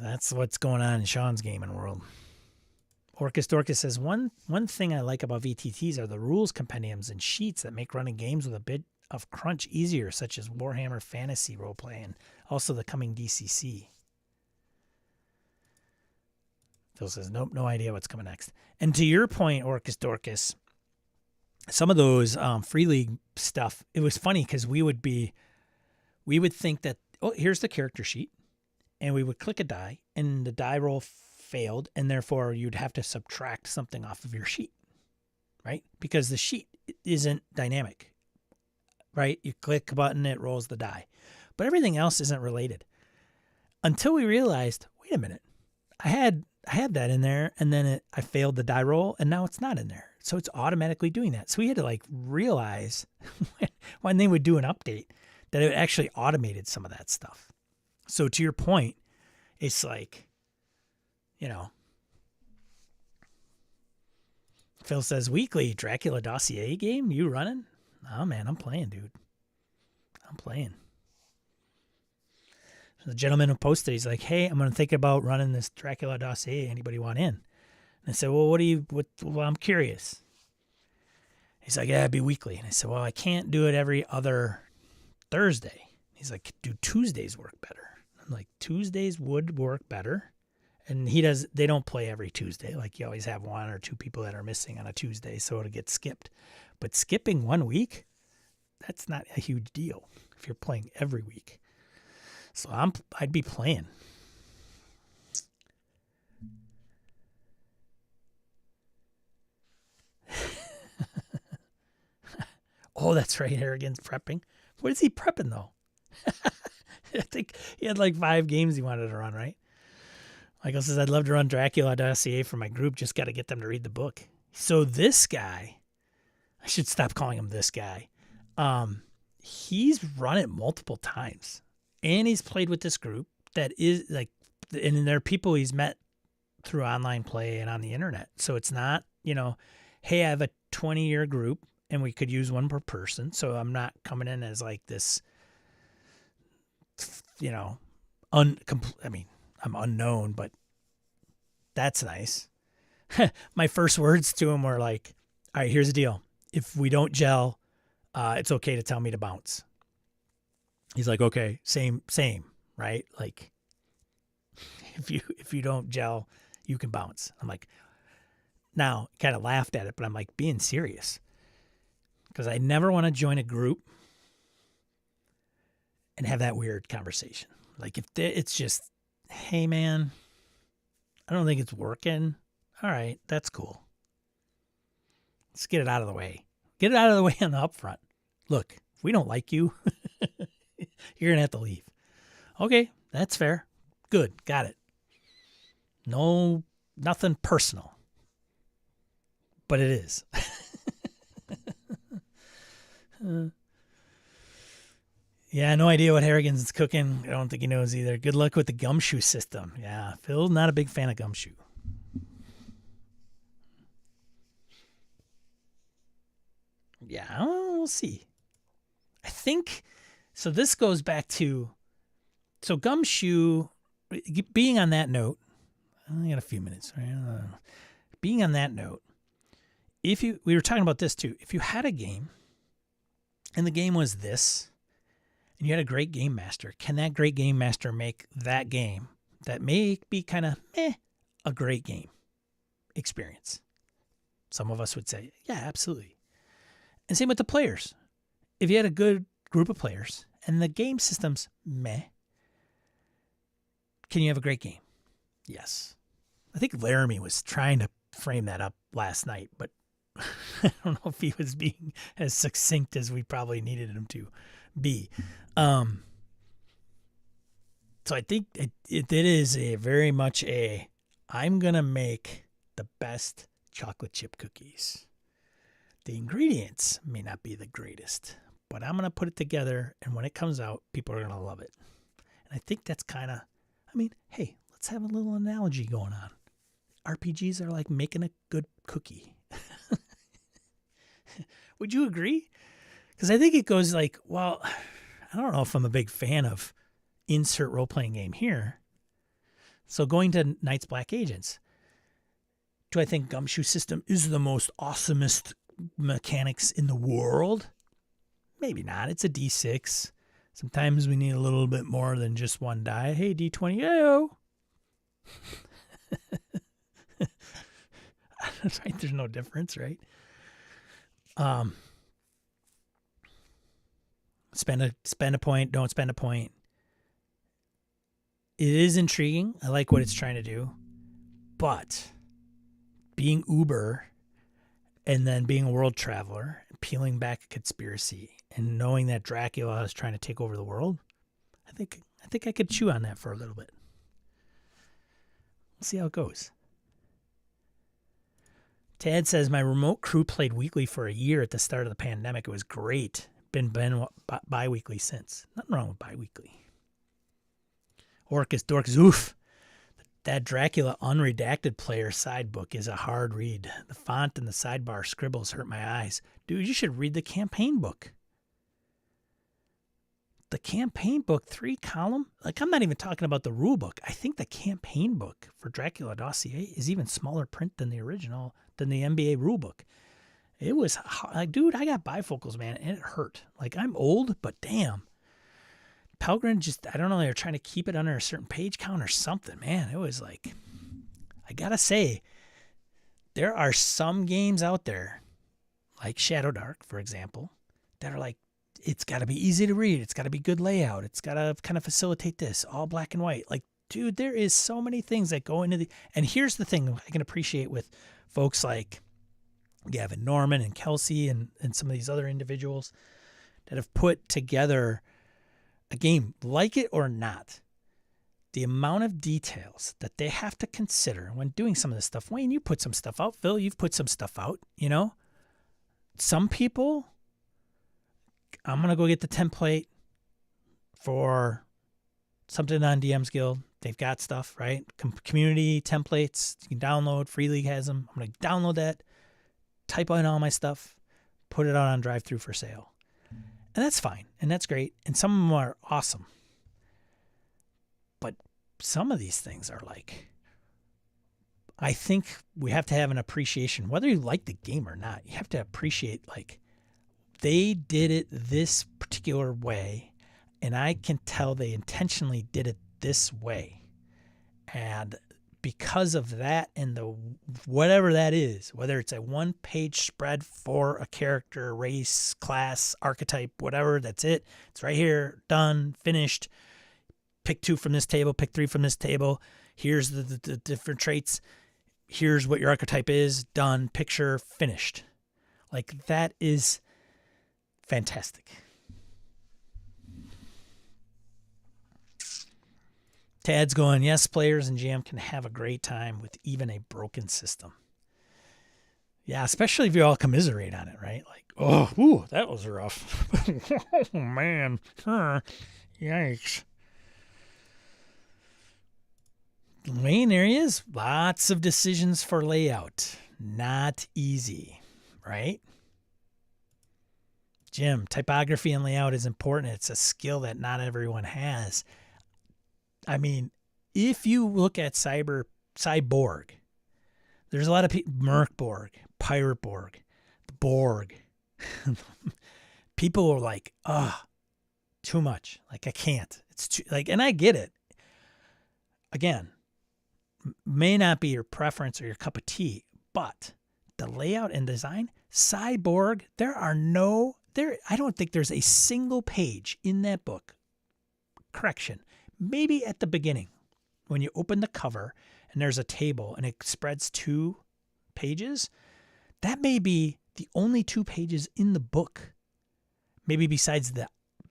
That's what's going on in Sean's gaming world. Orcus Dorcas says, one thing I like about VTTs are the rules compendiums and sheets that make running games with a bit of crunch easier, such as Warhammer Fantasy roleplay and also the coming DCC. Phil says, nope, no idea what's coming next. And to your point, Orcus Dorcas, some of those Free League stuff, it was funny because we would think that, oh, here's the character sheet. And we would click a die, and the die roll failed, and therefore you'd have to subtract something off of your sheet, right? Because the sheet isn't dynamic, right? You click a button, it rolls the die. But everything else isn't related. Until we realized, wait a minute, I had that in there, and then I failed the die roll, and now it's not in there. So it's automatically doing that. So we had to, like, realize when they would do an update that it actually automated some of that stuff. So to your point, it's like, you know, Phil says, weekly Dracula dossier game? You running? Oh, man, I'm playing, dude. I'm playing. So the gentleman who posted, he's like, hey, I'm going to think about running this Dracula dossier. Anybody want in? And I said, well, well, I'm curious. He's like, yeah, it'd be weekly. And I said, well, I can't do it every other Thursday. He's like, do Tuesdays work better? I'm like, Tuesdays would work better. And they don't play every Tuesday. Like, you always have 1 or 2 people that are missing on a Tuesday, so it'll get skipped. But skipping 1 week, that's not a huge deal if you're playing every week. So I'd be playing. Oh, that's right. Harrigan's prepping. What is he prepping, though? I think he had like 5 games he wanted to run, right? Michael says, I'd love to run Dracula dossier for my group. Just got to get them to read the book. So this guy, I should stop calling him this guy. He's run it multiple times. And he's played with this group that is like, and there are people he's met through online play and on the internet. So it's not, hey, I have a 20-year group and we could use 1 per person. So I'm not coming in as like this, I'm unknown, but that's nice. My first words to him were like, all right, here's the deal. If we don't gel, it's okay to tell me to bounce. He's like, okay, same, right? Like, if you don't gel, you can bounce. I'm like, now, kind of laughed at it, but I'm like, being serious. Because I never want to join a group and have that weird conversation. Like, if it's just, hey, man, I don't think it's working. All right, that's cool. Let's get it out of the way. Get it out of the way on the upfront. Look, if we don't like you, you're going to have to leave. Okay, that's fair. Good, got it. No, nothing personal. But it is. Yeah, no idea what Harrigan's cooking. I don't think he knows either. Good luck with the gumshoe system. Yeah, Phil's not a big fan of gumshoe. Yeah, we'll see. I think so. This goes back to Gumshoe. Being on that note, I only got a few minutes. Right? Being on that note, we were talking about this too. If you had a game, and the game was this, and you had a great game master, can that great game master make that game that may be kind of a great game experience? Some of us would say, yeah, absolutely. And same with the players. If you had a good group of players and the game system's meh, can you have a great game? Yes. I think Laramie was trying to frame that up last night, but I don't know if he was being as succinct as we probably needed him to be. So I think it is a very much I'm going to make the best chocolate chip cookies. The ingredients may not be the greatest, but I'm going to put it together, and when it comes out, people are going to love it. And I think that's kind of, hey, let's have a little analogy going on. RPGs are like making a good cookie. Would you agree? Because I think it goes like, well, I don't know if I'm a big fan of insert role-playing game here. So going to Knights Black Agents, do I think Gumshoe system is the most awesomest mechanics in the world? Maybe not. It's a D6. Sometimes we need a little bit more than just one die. Hey, D20, yo. Right? There's no difference, right? Spend a point, don't spend a point. It is intriguing. I like what it's trying to do. But being Uber and then being a world traveler, peeling back a conspiracy and knowing that Dracula is trying to take over the world, I think I could chew on that for a little bit. We'll see how it goes. Tad says, my remote crew played weekly for a year at the start of the pandemic. It was great. Been bi-weekly since. Nothing wrong with bi-weekly. Orcus Dorcas, oof. That Dracula Unredacted Player side book is a hard read. The font and the sidebar scribbles hurt my eyes. Dude, you should read the campaign book. The campaign book, 3-column? Like, I'm not even talking about the rule book. I think the campaign book for Dracula Dossier is even smaller print than the original, than the NBA rule book. It was, like, dude, I got bifocals, man, and it hurt. Like, I'm old, but damn. Pelgrim just, I don't know, they're trying to keep it under a certain page count or something, man. It was like, I gotta say, there are some games out there, like Shadow Dark, for example, that are like, it's got to be easy to read. It's got to be good layout. It's got to kind of facilitate this, all black and white. Like, dude, there is so many things that go into the, and here's the thing I can appreciate with folks like Gavin Norman and Kelsey and some of these other individuals that have put together a game, like it or not, the amount of details that they have to consider when doing some of this stuff. Wayne, you put some stuff out. Phil, you've put some stuff out, you know. Some people, I'm going to go get the template for something on DM's Guild. They've got stuff, right? Community templates. You can download. Free League has them. I'm going to download that, type in all my stuff, put it out on drive-through for sale. And that's fine. And that's great. And some of them are awesome. But some of these things are like, I think we have to have an appreciation, whether you like the game or not. You have to appreciate, like, they did it this particular way, and I can tell they intentionally did it this way. And because of that and the whatever that is, whether it's a one-page spread for a character, race, class, archetype, whatever, that's it. It's right here, done, finished. Pick 2 from this table, pick 3 from this table. Here's the different traits. Here's what your archetype is, done, picture, finished. Like, that is fantastic. Tad's going, yes, players and GM can have a great time with even a broken system. Yeah, especially if you all commiserate on it, right? Like, oh, ooh, that was rough. Oh, man. Yikes. Wayne, there he is. Lots of decisions for layout. Not easy, right? Jim, typography and layout is important. It's a skill that not everyone has. I mean, if you look at Cyborg, there's a lot of people, Merkborg, Pirateborg, the Borg. People are like, too much. Like, I can't. It's too, like, and I get it. Again, may not be your preference or your cup of tea, but the layout and design, Cyborg, I don't think there's a single page in that book. Correction. Maybe at the beginning, when you open the cover and there's a table and it spreads 2 pages, that may be the only 2 pages in the book, maybe besides the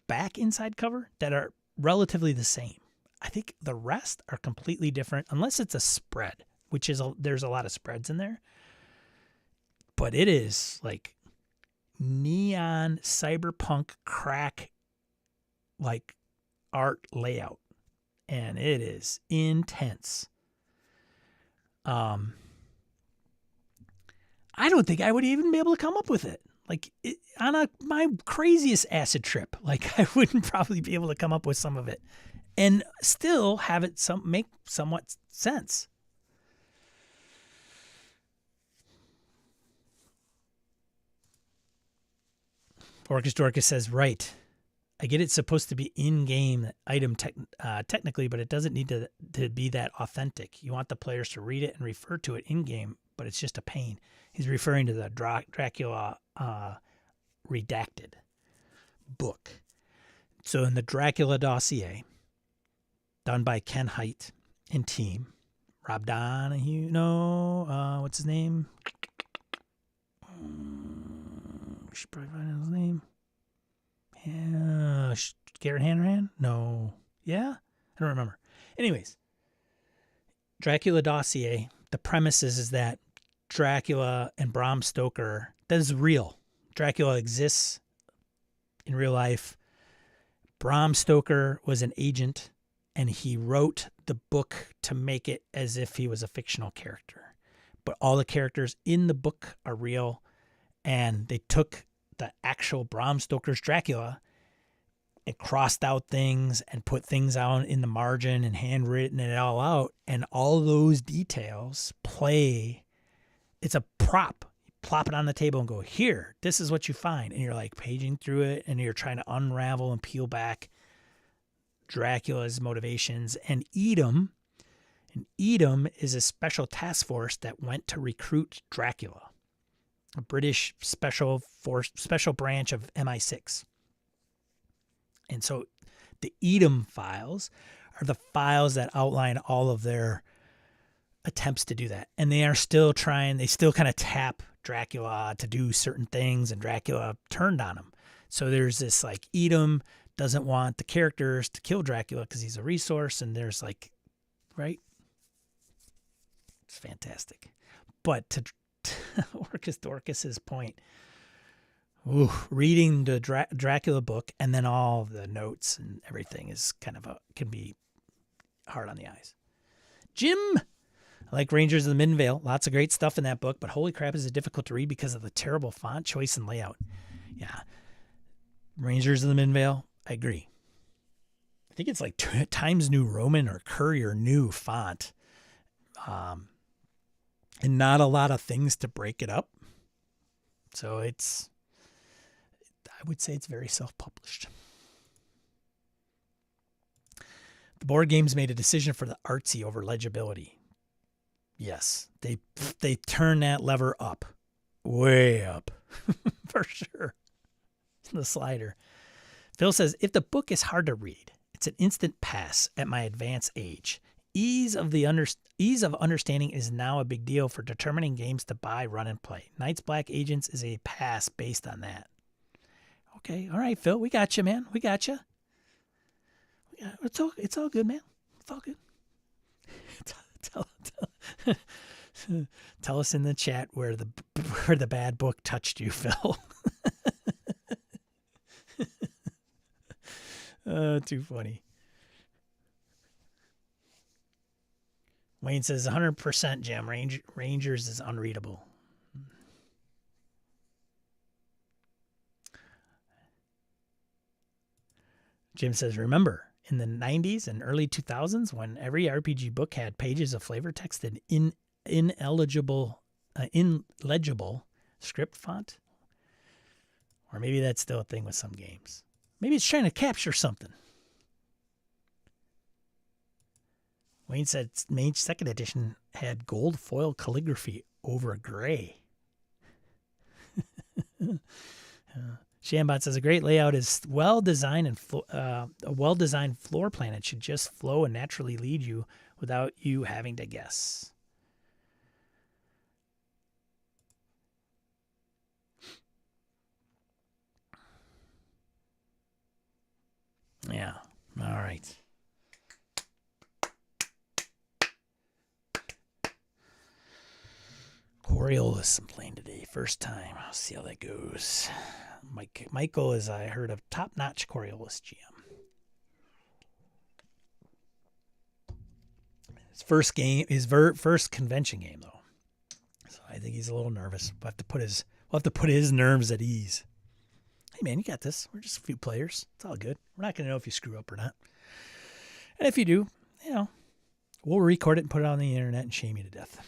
back inside cover, that are relatively the same. I think the rest are completely different, unless it's a spread, which is there's a lot of spreads in there. But it is like neon cyberpunk crack like art layout, and it is intense. I don't think I would even be able to come up with it. Like on my craziest acid trip, like I wouldn't probably be able to come up with some of it and still have it make somewhat sense. Orcus Dorcas says, right. I get it's supposed to be in-game item technically, but it doesn't need to be that authentic. You want the players to read it and refer to it in-game, but it's just a pain. He's referring to the Dracula redacted book. So in the Dracula dossier, done by Ken Hite and team, Rob Donahue, what's his name? We should probably find his name. Yeah, Garrett Hanrahan? No. Yeah? I don't remember. Anyways, Dracula dossier, the premise is that Dracula and Bram Stoker, that is real. Dracula exists in real life. Bram Stoker was an agent, and he wrote the book to make it as if he was a fictional character. But all the characters in the book are real, and they took the actual Bram Stoker's Dracula and crossed out things and put things out in the margin and handwritten it all out. And all those details play. It's a prop. You plop it on the table and go, here, this is what you find. And you're like paging through it and you're trying to unravel and peel back Dracula's motivations and Edom. And Edom is a special task force that went to recruit Dracula, a British special branch of MI6. And so the Edom files are the files that outline all of their attempts to do that. And they still kind of tap Dracula to do certain things, and Dracula turned on him. So there's this like Edom doesn't want the characters to kill Dracula because he's a resource, and there's like, right? It's fantastic. But to Orcus Dorcas's point, reading the Dracula book and then all the notes and everything is can be hard on the eyes. Jim, I like Rangers of the Middenvale. Lots of great stuff in that book, but holy crap, is it difficult to read because of the terrible font choice and layout. Yeah. Rangers of the Middenvale, I agree. I think it's like Times New Roman or Courier New font. And not a lot of things to break it up. So I would say it's very self-published. The board games made a decision for the artsy over legibility. Yes, they turn that lever up, way up, for sure. The slider. Phil says, if the book is hard to read, it's an instant pass at my advanced age. Ease of understanding is now a big deal for determining games to buy, run, and play. Knights Black Agents is a pass based on that. Okay, all right, Phil, we got you, man. We got you. It's all good, man. It's all good. Tell us in the chat where the bad book touched you, Phil. Too funny. Wayne says 100% Jim. Rangers is unreadable. Jim says, remember, in the 90s and early 2000s, when every RPG book had pages of flavor text in illegible script font? Or maybe that's still a thing with some games. Maybe it's trying to capture something. Wayne said Mage 2nd Edition had gold foil calligraphy over gray. Shambot says a great layout is well-designed and a well-designed floor plan. It should just flow and naturally lead you without you having to guess. Yeah. All right. Coriolis I'm playing today. First time. I'll see how that goes. Michael is, I heard, a top-notch Coriolis GM. His first game, his first convention game, though. So I think he's a little nervous. We'll have to put his nerves at ease. Hey, man, you got this. We're just a few players. It's all good. We're not going to know if you screw up or not. And if you do, we'll record it and put it on the internet and shame you to death.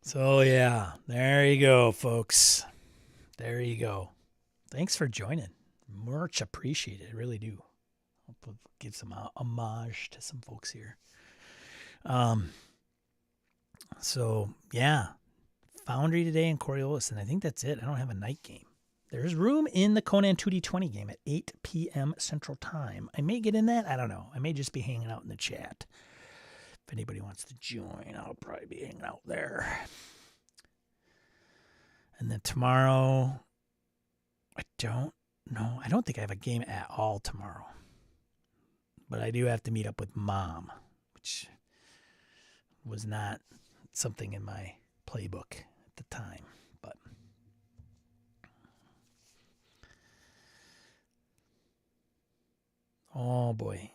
So, yeah, there you go, folks. There you go. Thanks for joining. Much appreciated. I really do. I'll give some homage to some folks here. So, yeah, Foundry today and Coriolis, and I think that's it. I don't have a night game. There's room in the Conan 2D20 game at 8 p.m. Central Time. I may get in that. I don't know. I may just be hanging out in the chat. If anybody wants to join, I'll probably be hanging out there. And then tomorrow, I don't know. I don't think I have a game at all tomorrow. But I do have to meet up with Mom, which was not something in my playbook at the time. But oh boy.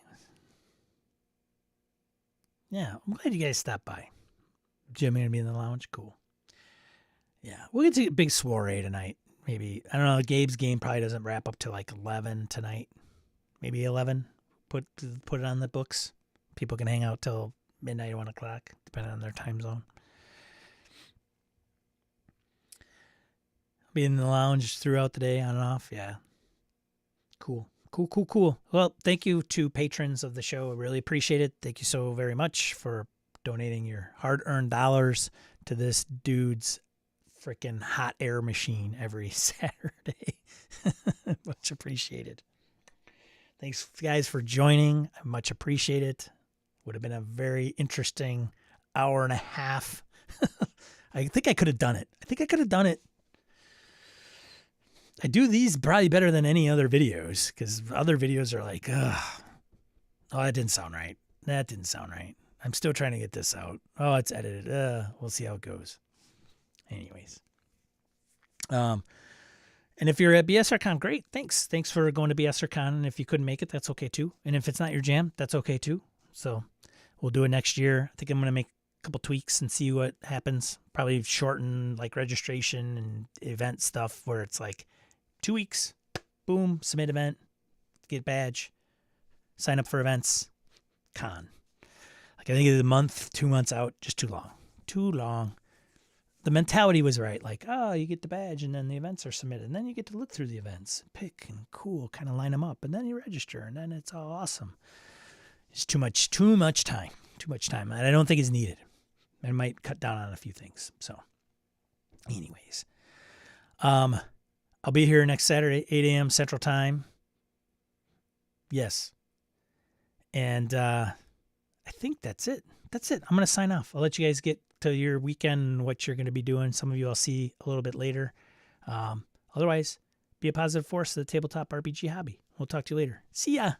Yeah, I'm glad you guys stopped by. Jim gonna be in the lounge? Cool. Yeah, we'll get to a big soiree tonight. Maybe, I don't know, Gabe's game probably doesn't wrap up till like 11 tonight. Maybe 11. Put it on the books. People can hang out till midnight or 1 o'clock, depending on their time zone. Be in the lounge throughout the day, on and off. Yeah. Cool. Well, thank you to patrons of the show. I really appreciate it. Thank you so very much for donating your hard-earned dollars to this dude's freaking hot air machine every Saturday. Much appreciated. Thanks, guys, for joining. I much appreciate it. Would have been a very interesting hour and a half. I think I could have done it. I do these probably better than any other videos because other videos are like, oh, that didn't sound right. I'm still trying to get this out. Oh, it's edited. We'll see how it goes. Anyways. And if you're at BSRCon, great. Thanks for going to BSRCon. And if you couldn't make it, that's okay too. And if it's not your jam, that's okay too. So we'll do it next year. I think I'm going to make a couple tweaks and see what happens. Probably shorten like registration and event stuff where it's like 2 weeks, boom, submit event, get badge, sign up for events, con. Like I think it's a month, 2 months out, just too long. The mentality was right. Like, oh, you get the badge and then the events are submitted. And then you get to look through the events, pick and cool, kind of line them up. And then you register and then it's all awesome. It's too much time. And I don't think it's needed. I might cut down on a few things. So anyways, I'll be here next Saturday, 8 a.m. Central Time. Yes. And I think that's it. I'm going to sign off. I'll let you guys get to your weekend, what you're going to be doing. Some of you I'll see a little bit later. Otherwise, be a positive force to the tabletop RPG hobby. We'll talk to you later. See ya.